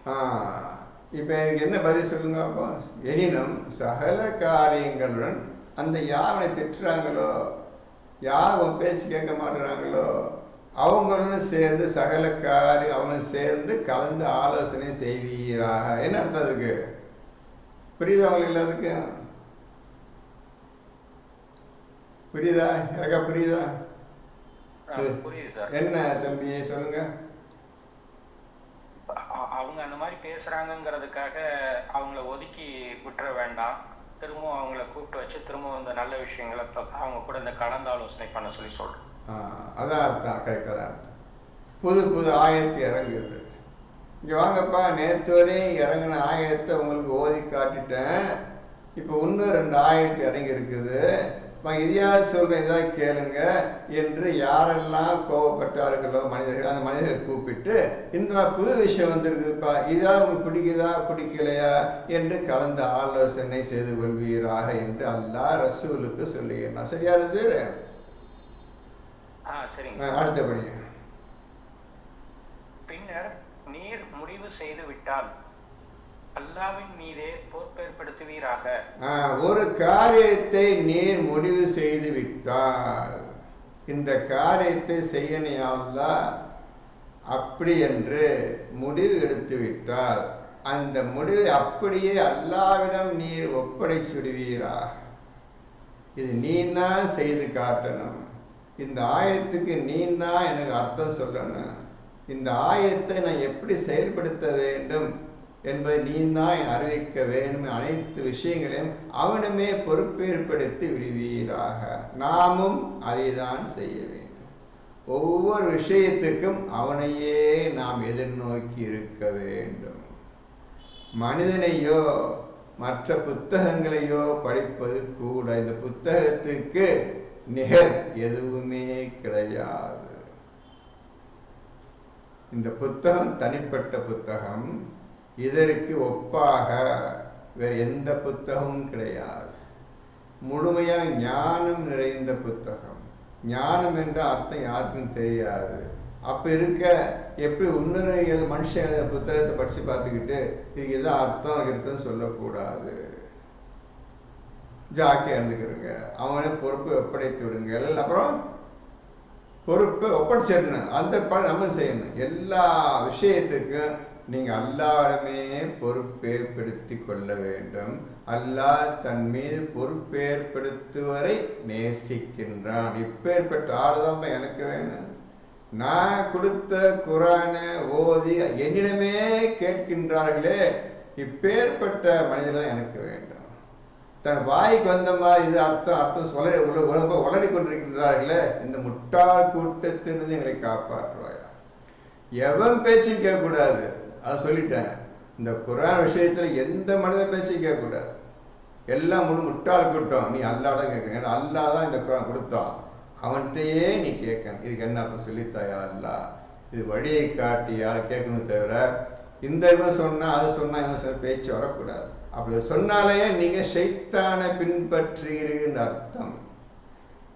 இப்ப என்ன பதில் சொல்லுங்க அப்போ? எனினும் சகல காரியங்களுடன் அந்த யாவனை திட்டுறாங்களோ, யார் உன் பேச்சு கேட்க மாட்டுறாங்களோ அவங்களும் சேர்ந்து சகல காரியம் அவனும் சேர்ந்து கலந்து ஆலோசனை செய்வீராக. என்ன அர்த்தம் அதுக்கு? புரியுதா அவங்களுக்கு? அதுக்கு புரியுதா? எனக்கா புரியுதா? என்ன தம்பி சொல்லுங்க. அவங்க அந்த மாதிரி பேசுறாங்கிறதுக்காக அவங்கள ஒதுக்கி விட்டுற வேண்டாம். திரும்பவும் அவங்கள கூப்பிட்டு வச்சு திரும்பவும் இந்த நல்ல விஷயங்களை அவங்க கூட இந்த கலந்து ஆலோசனை பண்ண சொல்லி சொல்றேன். அதான் அர்த்தம், கரெக்டாக தான் அர்த்தம். புது ஆயத்து இறங்குது. இங்கே வாங்கப்பா, நேற்று வரையும் இறங்கின ஆயத்தை உங்களுக்கு ஓதி காட்டிட்டேன். இப்போ இன்னும் 2 ஆயத்து இறங்கி இருக்குது. இதையாவது சொல்கிறேன், இதாக கேளுங்க என்று யாரெல்லாம் கோவப்பட்டார்களோ மனிதர்கள், அந்த மனிதர்களை கூப்பிட்டு இந்த புது விஷயம் வந்துருக்குதுப்பா, இதாக உங்களுக்கு பிடிக்குதா பிடிக்கலையா என்று கலந்து ஆலோசனை செய்து கொள்வீராக என்று அல்லாஹ் ரசூலுக்கு சொல்லுகிறேன். சரியா ரசூல்? அடுத்தபடி, பின்னர் நீர் முடிவு செய்து விட்டால் அல்லாஹ்வின் மீதே பொறுப்பேற்படுத்துவீராக. ஒரு காரியத்தை நீர் முடிவு செய்து விட்டால், இந்த காரியத்தை செய்யணும் யா அல்லாஹ் அப்படி என்று முடிவு எடுத்து விட்டால் அந்த முடிவை அப்படியே அல்லாஹ்விடம் நீர் ஒப்படைச்சு விடுவீராக. இது நீ தான் செய்து காட்டணும். இந்த ஆயத்துக்கு நீ தான் எனக்கு அர்த்தம் சொல்லணும். இந்த ஆயத்தை நான் எப்படி செயல்படுத்த வேண்டும் என்பதை நீ தான் அறிவிக்க வேண்டும். அனைத்து விஷயங்களையும் அவனுமே பொறுப்பேற்படுத்தி விடுவீராக. நாமும் அதை தான் செய்ய வேண்டும். ஒவ்வொரு விஷயத்துக்கும் அவனையே நாம் எதிர்நோக்கி இருக்க வேண்டும். மனிதனையோ மற்ற புத்தகங்களையோ படிப்பது கூட. இந்த புத்தகத்துக்கு நிகர் எதுவுமே கிடையாது. இந்த புத்தகம் தனிப்பட்ட புத்தகம். இதற்கு ஒப்பாக வேறு எந்த புத்தகமும் கிடையாது. முழுமையாக ஞானம் நிறைந்த புத்தகம். ஞானம் என்ற அர்த்தம் யாருக்கும் தெரியாது. அப்போ இருக்க எப்படி இன்னொரு மனுஷன் எழுத புத்தகத்தை படித்து பார்த்துக்கிட்டு இதுக்கு எதாவது அர்த்தம் சொல்லக்கூடாது. ஜாக்கியாக இருந்துக்கிறங்க. அவனே பொறுப்பை ஒப்படைத்து விடுங்கள். அப்புறம் பொறுப்பை ஒப்படைச்சிடணும். அந்த நம்ம செய்யணும். எல்லா விஷயத்துக்கும் நீங்கள் அல்லாஹ்விடமே பொறுப்பேற்படுத்தி கொள்ள வேண்டும். அல்லாஹ் தன் மீது பொறுப்பேற்படுத்துவரை நேசிக்கின்றான். இப்பேற்பட்ட ஆள் தான் எனக்கு வேணும். நான் கொடுத்த குரானை ஓதி என்னிடமே கேட்கின்றார்களே, இப்பேற்பட்ட மனிதர்கள் எனக்கு வேண்டும். தன் வாய்க்கு வந்த மாதிரி இது அர்த்தம் வளரி கொண்டிருக்கின்றார்களே, இந்த முட்டாள் கூட்டத்திலிருந்து எங்களை காப்பாற்றுவாயா. எவன் பேச்சும் கேட்கக்கூடாது. அதை சொல்லிட்டேன். இந்த குரான் விஷயத்தில் எந்த மனித பேச்சும் கேட்கக்கூடாது. எல்லாம் முட்டாள் கூட்டம். நீ அல்லாஹ் தான் கேட்கணும். ஏன்னா அல்லாஹ் தான் இந்த குரான் கொடுத்தான். அவன்கிட்டயே நீ கேட்கணும். இதுக்கு என்ன அர்த்தம் சொல்லித்தாயா அல்லாஹ், இது வழியை காட்டி யாரை கேட்கணும் தவிர இந்த இவன் சொன்னால் அது சொன்னால் இவன் சொன்ன பேச்சு வரக்கூடாது. அப்படி சொன்னாலே நீங்கள் ஷைத்தானை பின்பற்றுகிறீர்கள் அர்த்தம்.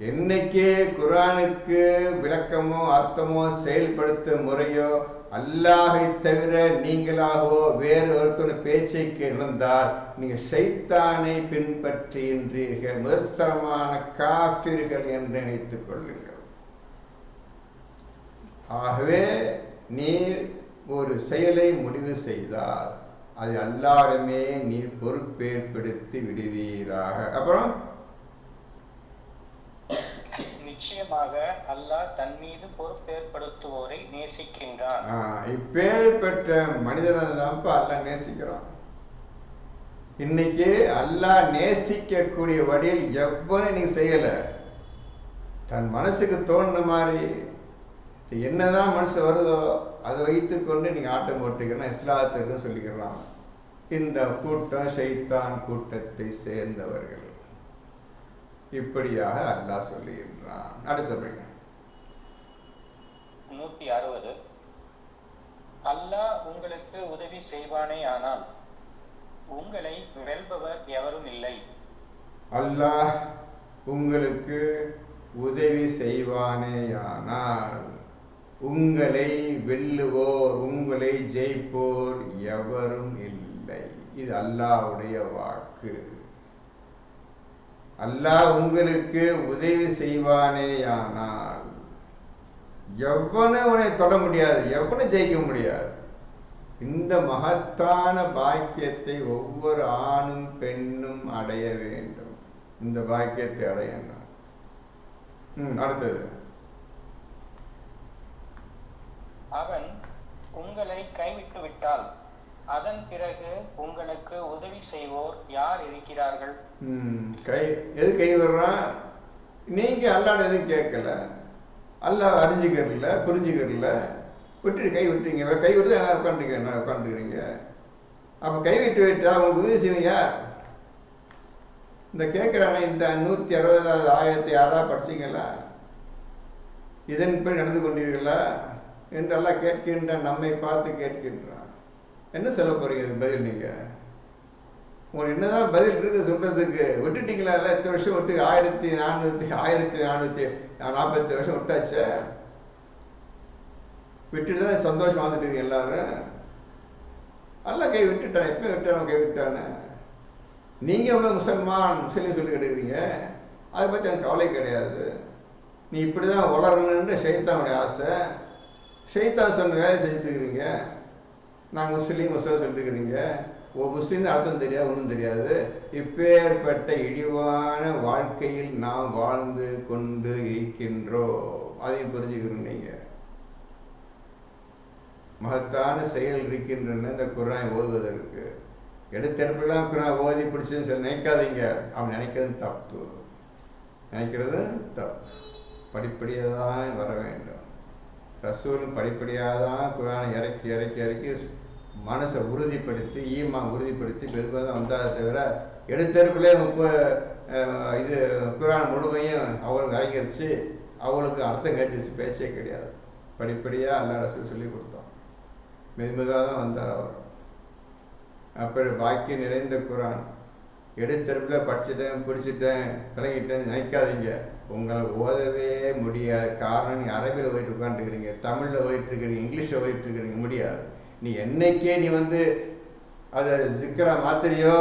என்னைக்கே குரானுக்கு விளக்கமோ அர்த்தமோ செயல்படுத்த முறையோ அல்லாஹை தவிர நீங்களாகவோ வேறு ஒருத்தன பேச்சை கேட்டால் நீங்கள் ஷைத்தானை பின்பற்றுகின்றீர்கள், முதற்தரமான காஃபிர்கள் என்று நினைத்துக் கொள்ளுங்கள். ஆகவே நீ ஒரு செயலை முடிவு செய்தால் அது அல்லாஹ்விடமே நீ பொறுப்பேற்படுத்தி விடுவீராக. அப்புறம் நிச்சயமாக அல்லாஹ் தன் மீது பொறுப்பேற்படுத்துவோரை நேசிக்கின்றான். இப்பேற்பட்ட மனிதனை தான் அல்லாஹ் நேசிக்கிறான். இன்னைக்கு அல்லாஹ் நேசிக்கக்கூடிய வழியில் எவ்வளவு நீ செய்யல, தன் மனசுக்கு தோணுன மாதிரி என்னதான் மனசு வருதோ அதை வைத்து கொண்டு நீங்க ஆட்டம் போட்டுக்கணும். இஸ்லாத்திற்கு சொல்லிக்கிறான். இந்த கூட்டம் ஷைத்தான் கூட்டத்தை சேர்ந்தவர்கள். இப்படியாக அல்லாஹ் சொல்லுகின்றான். அடுத்தபடி 160. அல்லாஹ் உங்களுக்கு உதவி செய்வானே ஆனால் உங்களை வெல்பவர் எவரும் இல்லை. அல்லாஹ் உங்களுக்கு உதவி செய்வானேயானால் உங்களை வெல்லுவோர், உங்களை ஜெயிப்போர் எவரும் இல்லை. இது அல்லாஹ்வுடைய வாக்கு. அல்லாஹ் உங்களுக்கு உதவி செய்வானேயானால் எவனும் உன்னை தொட முடியாது, எவனும் ஜெயிக்க முடியாது. இந்த மகத்தான பாக்கியத்தை ஒவ்வொரு ஆணும் பெண்ணும் அடைய வேண்டும். இந்த பாக்கியத்தை அடையணும். அடுத்தது, அவன் உங்களை கைவிட்டு விட்டால் அதன் பிறகு உங்களுக்கு உதவி செய்வோர் யார் இருக்கிறார்கள்? எது கைவிடுறான்? நீங்க அல்லாட எதுவும் கேட்கல, அல்லாஹ் அறிஞ்சிக்கிறல, புரிஞ்சுக்கிறல, விட்டு கை விட்டுறீங்க. கை விட்டு என்ன உட்காந்துக்கிறீங்க. அப்போ கைவிட்டு விட்டா அவங்க உதவி செய்வீங்க. இந்த கேட்குறானே, இந்த 160வது ஆயத்தை யாராவது படிச்சிங்களா? இதன்படி நடந்து கொண்டீர்களா என்றெல்லாம் கேட்கின்ற நம்மை பார்த்து கேட்கின்றான். என்ன சொல்ல போறீங்க? இது பதில் நீங்கள் உங்களுக்கு என்னதான் பதில் இருக்கு சொல்றதுக்கு? விட்டுட்டீங்களா? இல்லை, இத்தனை வருஷம் விட்டு 1440 வருஷம் விட்டாச்சே. விட்டுட்டு தான் சந்தோஷம் வந்துட்டு எல்லாரும். எல்லாம் கை விட்டுட்டான். எப்போ விட்டானோ கை விட்டானே. நீங்கள் உங்களை முஸ்லீம் சொல்லிக்கிட்டு இருக்கிறீங்க. அதை பற்றி எனக்கு கவலை கிடையாது. நீ இப்படி தான் வளரணுன்ற ஷைத்தானுடைய ஆசை. ஷைத்தான் சொன்ன வேலை செஞ்சுட்டுக்கிறீங்க. நாங்கள் முஸ்லீம் சொல்லிட்டுக்கிறீங்க. முஸ்லீம்னு அர்த்தம் தெரியாது, ஒன்றும் தெரியாது. இப்பேற்பட்ட இழிவான வாழ்க்கையில் நாம் வாழ்ந்து கொண்டு இருக்கின்றோம். அதையும் புரிஞ்சுக்கிறோம். நீங்கள் மகத்தான செயல் இருக்கின்றன இந்த குர்ஆனை ஓதுவதற்கு. எடுத்தெடுப்பெல்லாம் குர்ஆன் ஓதி பிடிச்சுன்னு சொல்லி நினைக்காதீங்க. அவன் நினைக்கிறது தப்பு. படிப்படியாக தான் வர வேண்டும். ரசூல் படிப்படியாக தான் குர்ஆனை இறக்கி மனசை உறுதிப்படுத்தி உறுதிப்படுத்தி மெதுவாக தான் வந்தால் தவிர எடுத்தருக்குள்ளே இது குர்ஆன் முழுமையும் அவங்களுக்கு அலங்கரித்து அவங்களுக்கு அர்த்தம் கேட்டுச்சு பேச்சே கிடையாது. படிப்படியாக அல்லாஹ் ரசூல் சொல்லி கொடுத்தோம். மெதுமெதுவாக தான் வந்தார் அவர். அப்படி பாக்கி நிறைந்த குர்ஆன் எடுத்தருக்குள்ள படிச்சுட்டேன் பிடிச்சிட்டேன் கலங்கிட்டேன் நினைக்காதீங்க. உங்களை ஓதவே முடியாது. காரணம் நீ அரபியில் போயிட்டு உட்காந்துருக்கிறீங்க, தமிழில் போயிட்டுருக்கிறீங்க, இங்கிலீஷில் போயிட்டுருக்கிறீங்க, முடியாது. நீ என்னைக்கே நீ அதை ஜிக்கரா மாத்திரையோ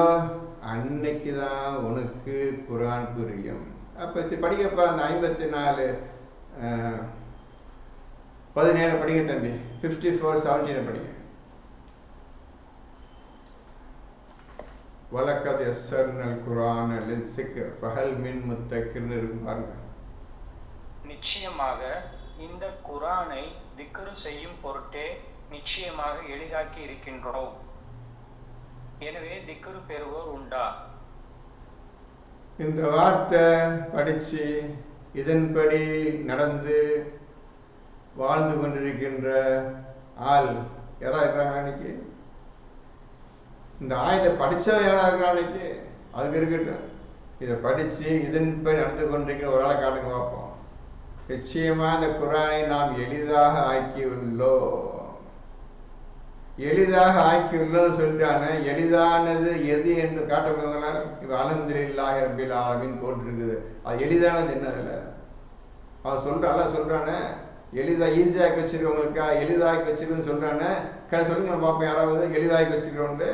அன்னைக்கு தான் உனக்கு குர்ஆன் புரியும். அப்போ படிக்கப்பா அந்த 54 17 படிங்க தம்பி. 54:17 படிங்க. வலக்கத் யஸ்ஸர்னல் குர்ஆன லிஸ்ஸிக்ர் ஃபஹல் மின் முத்தக்கிர்னு இருக்கு பாருங்க. நிச்சயமாக இந்த குர்ஆனை திக்ரு செய்யும் பொருட்டே நிச்சயமாக எளிதாக்கி இருக்கின்றோம். எனவே திக்ரு பெறுவோர் உண்டா? இந்த வார்த்தை படித்து இதன்படி நடந்து வாழ்ந்து கொண்டிருக்கின்ற ஆள் யாராக இருக்கிறாங்க அன்னைக்கு? இந்த ஆயத்தை படித்தவன் யாராக இருக்கிறான் அன்னைக்கு? அதுக்கு இருக்கட்டும். இதை படித்து இதன்படி நடந்து கொண்டிருக்கிற ஒரு ஆளை காட்டுங்க பார்ப்போம். நிச்சயமாக இந்த குர்ஆனை நாம் எளிதாக ஆக்கியுள்ளோம். எளிதாக ஆக்கியுள்ளோம் சொல்லிட்டானே. எளிதானது எது என்று காட்டுங்களால் இப்போ அல்ஹம்துலில்லாஹி ரப்பில் ஆலமீன் போட்டிருக்குது. அது எளிதானது என்ன? அதில் அவன் சொல்கிறானே எளிதாக ஈஸியாக்கி வச்சுருக்கவங்களுக்கா எளிதாக்கி வச்சுருக்குன்னு சொல்கிறானே. சொல்லுங்க பார்ப்போம் யாராவது எளிதாக்கி வச்சுருக்கோண்டு.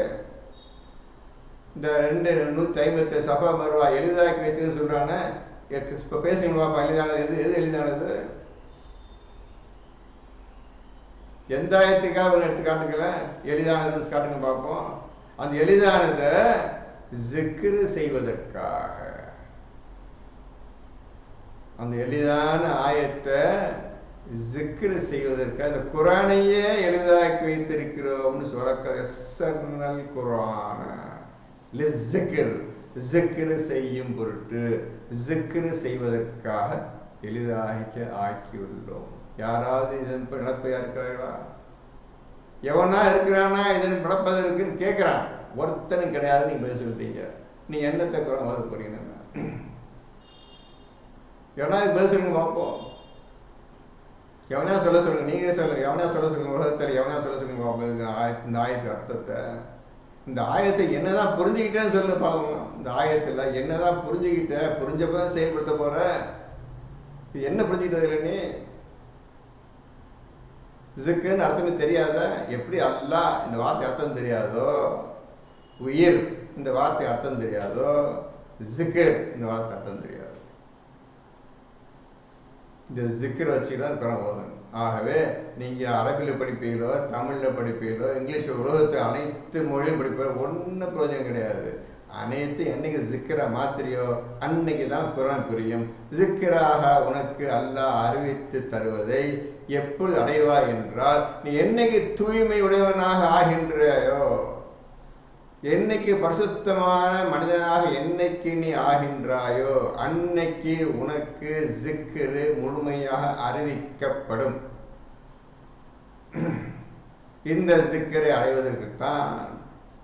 இந்த 250 சஃபா மர்வா எளிதாக்கி வைத்துன்னு சொல்கிறானே. இப்போ பேசுங்க பார்ப்போம் எளிதானது எது எளிதானது? எந்த ஆயத்துக்காக ஒன்று எடுத்து காட்டுக்கல, எளிதானது காட்டுங்க பார்ப்போம். அந்த எளிதானதை ஜிக்ரு செய்வதற்காக, அந்த எளிதான ஆயத்தை ஜிக்ரு செய்வதற்காக இந்த குர்ஆனையே எளிதாக்கி வைத்திருக்கிறோம்னு சொல்லக்கல் குர்ஆன லிஸ்ஸிக்ர் ஜிக்ரு செய்யும் பொருட்டு ஜிக்ரு செய்வதற்காக எளிதாக்கி ஆக்கியுள்ளோம். யாராவது இதன் நடப்பையா இருக்கிறார்களா? எவனா இருக்கிறானா இதன் நடப்பதற்குன்னு கேட்குறான். ஒருத்தனும் கிடையாது. நீங்க பதில் சொல்லிட்டீங்க. நீ என்னத்தை குர்ஆன் ஓத போறீங்க? எவனா இது பதில் சொல்லுங்க பார்ப்போம். எவனா சொல்ல சொல்லுங்க. நீங்களே சொல்லுங்க. எவனா சொல்ல சொல்லுங்க. உலகத்தில் எவனா சொல்ல சொல்லுங்க பார்ப்போம். இந்த ஆயத்து அர்த்தத்தை, இந்த ஆயத்தை என்னதான் புரிஞ்சுக்கிட்டேன்னு சொல்லு பார்க்கணும். இந்த ஆயத்தில் என்னதான் புரிஞ்சப்பதான் செயல்படுத்த போற. இது என்ன புரிஞ்சுக்கிட்டது இல்லை? நீ ஜிக்ருன்னு அர்த்தமே தெரியாத எப்படி அல்லாஹ் இந்த வார்த்தை அர்த்தம் தெரியாதோ, உயிர் இந்த வார்த்தை அர்த்தம் தெரியாதோ, ஜிக்ர் இந்த வார்த்தை அர்த்தம் தெரியாது. இந்த ஜிக்ர் வச்சுதான் குர்ஆன் ஓதணும். ஆகவே நீங்கள் அரபியில் படிப்பீங்களோ, தமிழில் படிப்பீங்களோ, இங்கிலீஷ், உலகத்தை அனைத்து மொழியும் படிப்பீங்களோ ஒன்றும் பிரயோஜனம் கிடையாது. அனைத்து என்னைக்கு ஜிக்கரா மாத்திரையோ அன்னைக்கு தான் குர்ஆன் புரியும். ஜிக்கராக உனக்கு அல்லாஹ் அறிவித்து தருவதை எப்பொழுது அடைவாய் என்றால், நீ என்னைக்கு தூய்மை உடையவனாக ஆகின்றாயோ, என்னைக்கு பரிசுத்தமான மனிதனாக என்னைக்கு நீ ஆகின்றாயோ அன்னைக்கு உனக்கு ஜிக்ரு முழுமையாக அறிவிக்கப்படும். இந்த ஜிக்கரை அடைவதற்குத்தான்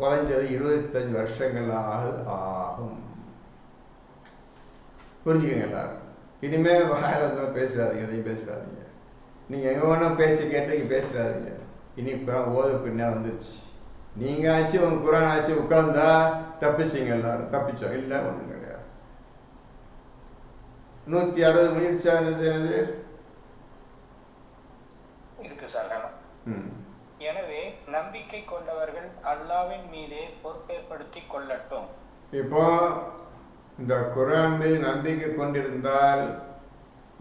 குறைஞ்சது 25 வருஷங்களாக ஆகும். புரிஞ்சுக்கங்க எல்லாரும். இனிமே வாயில பேசுறாதீங்க, எதையும் பேசுறாதீங்க. நீங்கள் எங்கே வேணா பேச்சு கேட்டு இங்கே பேசுறாதீங்க. இனி குர்ஆன் ஓதுக்கு நேரம் வந்துருச்சு. நீங்கள் ஆச்சு உங்கள் குர்ஆன் ஆச்சு உட்கார்ந்தா தப்பிச்சிங்க. எல்லாரும் தப்பிச்சோம். இல்லை, ஒன்றும் கிடையாது. 160 முடிச்சா என்னது இருக்கு சார். எனவே நம்பிக்கை கொண்டவர்கள் அல்லாஹ்வின் மீதே பொறுப்பேற்படுத்திக் கொள்ளட்டும். இப்போ இந்த குர்ஆன் மீது நம்பிக்கை கொண்டிருந்தால்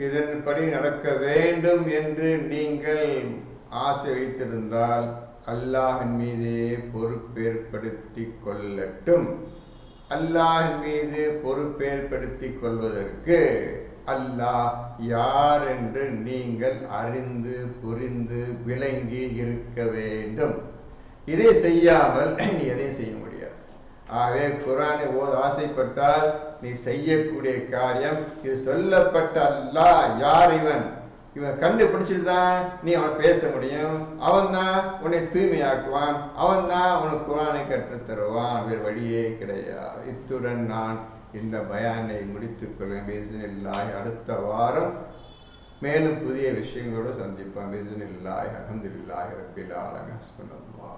இதன்படி நடக்க வேண்டும் என்று நீங்கள் ஆசை வைத்திருந்தால் அல்லாஹின் மீதே பொறுப்பேற்படுத்தி கொள்ளட்டும். அல்லாஹின் மீது பொறுப்பேற்படுத்தி கொள்வதற்கு அல்லாஹ் யார் என்று நீங்கள் அறிந்து புரிந்து விளங்கி இருக்க வேண்டும். இதை செய்யாமல் நீ எதையும் செய்ய முடியாது. ஆகவே குர்ஆனை ஓத ஆசைப்பட்டால் நீ செய்யக்கூடிய காரியம், இது சொல்லப்பட்ட அல்லாஹ் யார், இவன் இவன் கண்டுபிடிச்சிட்டு தான் நீ அவனை பேச முடியும். அவன் தான் உன்னை தூய்மையாக்குவான். அவன் தான் உனக்கு குர்ஆனை கற்றுத் தருவான். வேறு வழியே கிடையாது. இத்துடன் நான் இந்த பயானை முடித்துக்கொள்வேன். பிஇஸ்னில்லாஹ் அடுத்த வாரம் மேலும் புதிய விஷயங்களோடு சந்திப்போம். பிஇஸ்னில்லாஹ். அல்ஹம்துலில்லாஹி ரப்பில் ஆலமீன். ஹஸ்புனல்லாஹ்.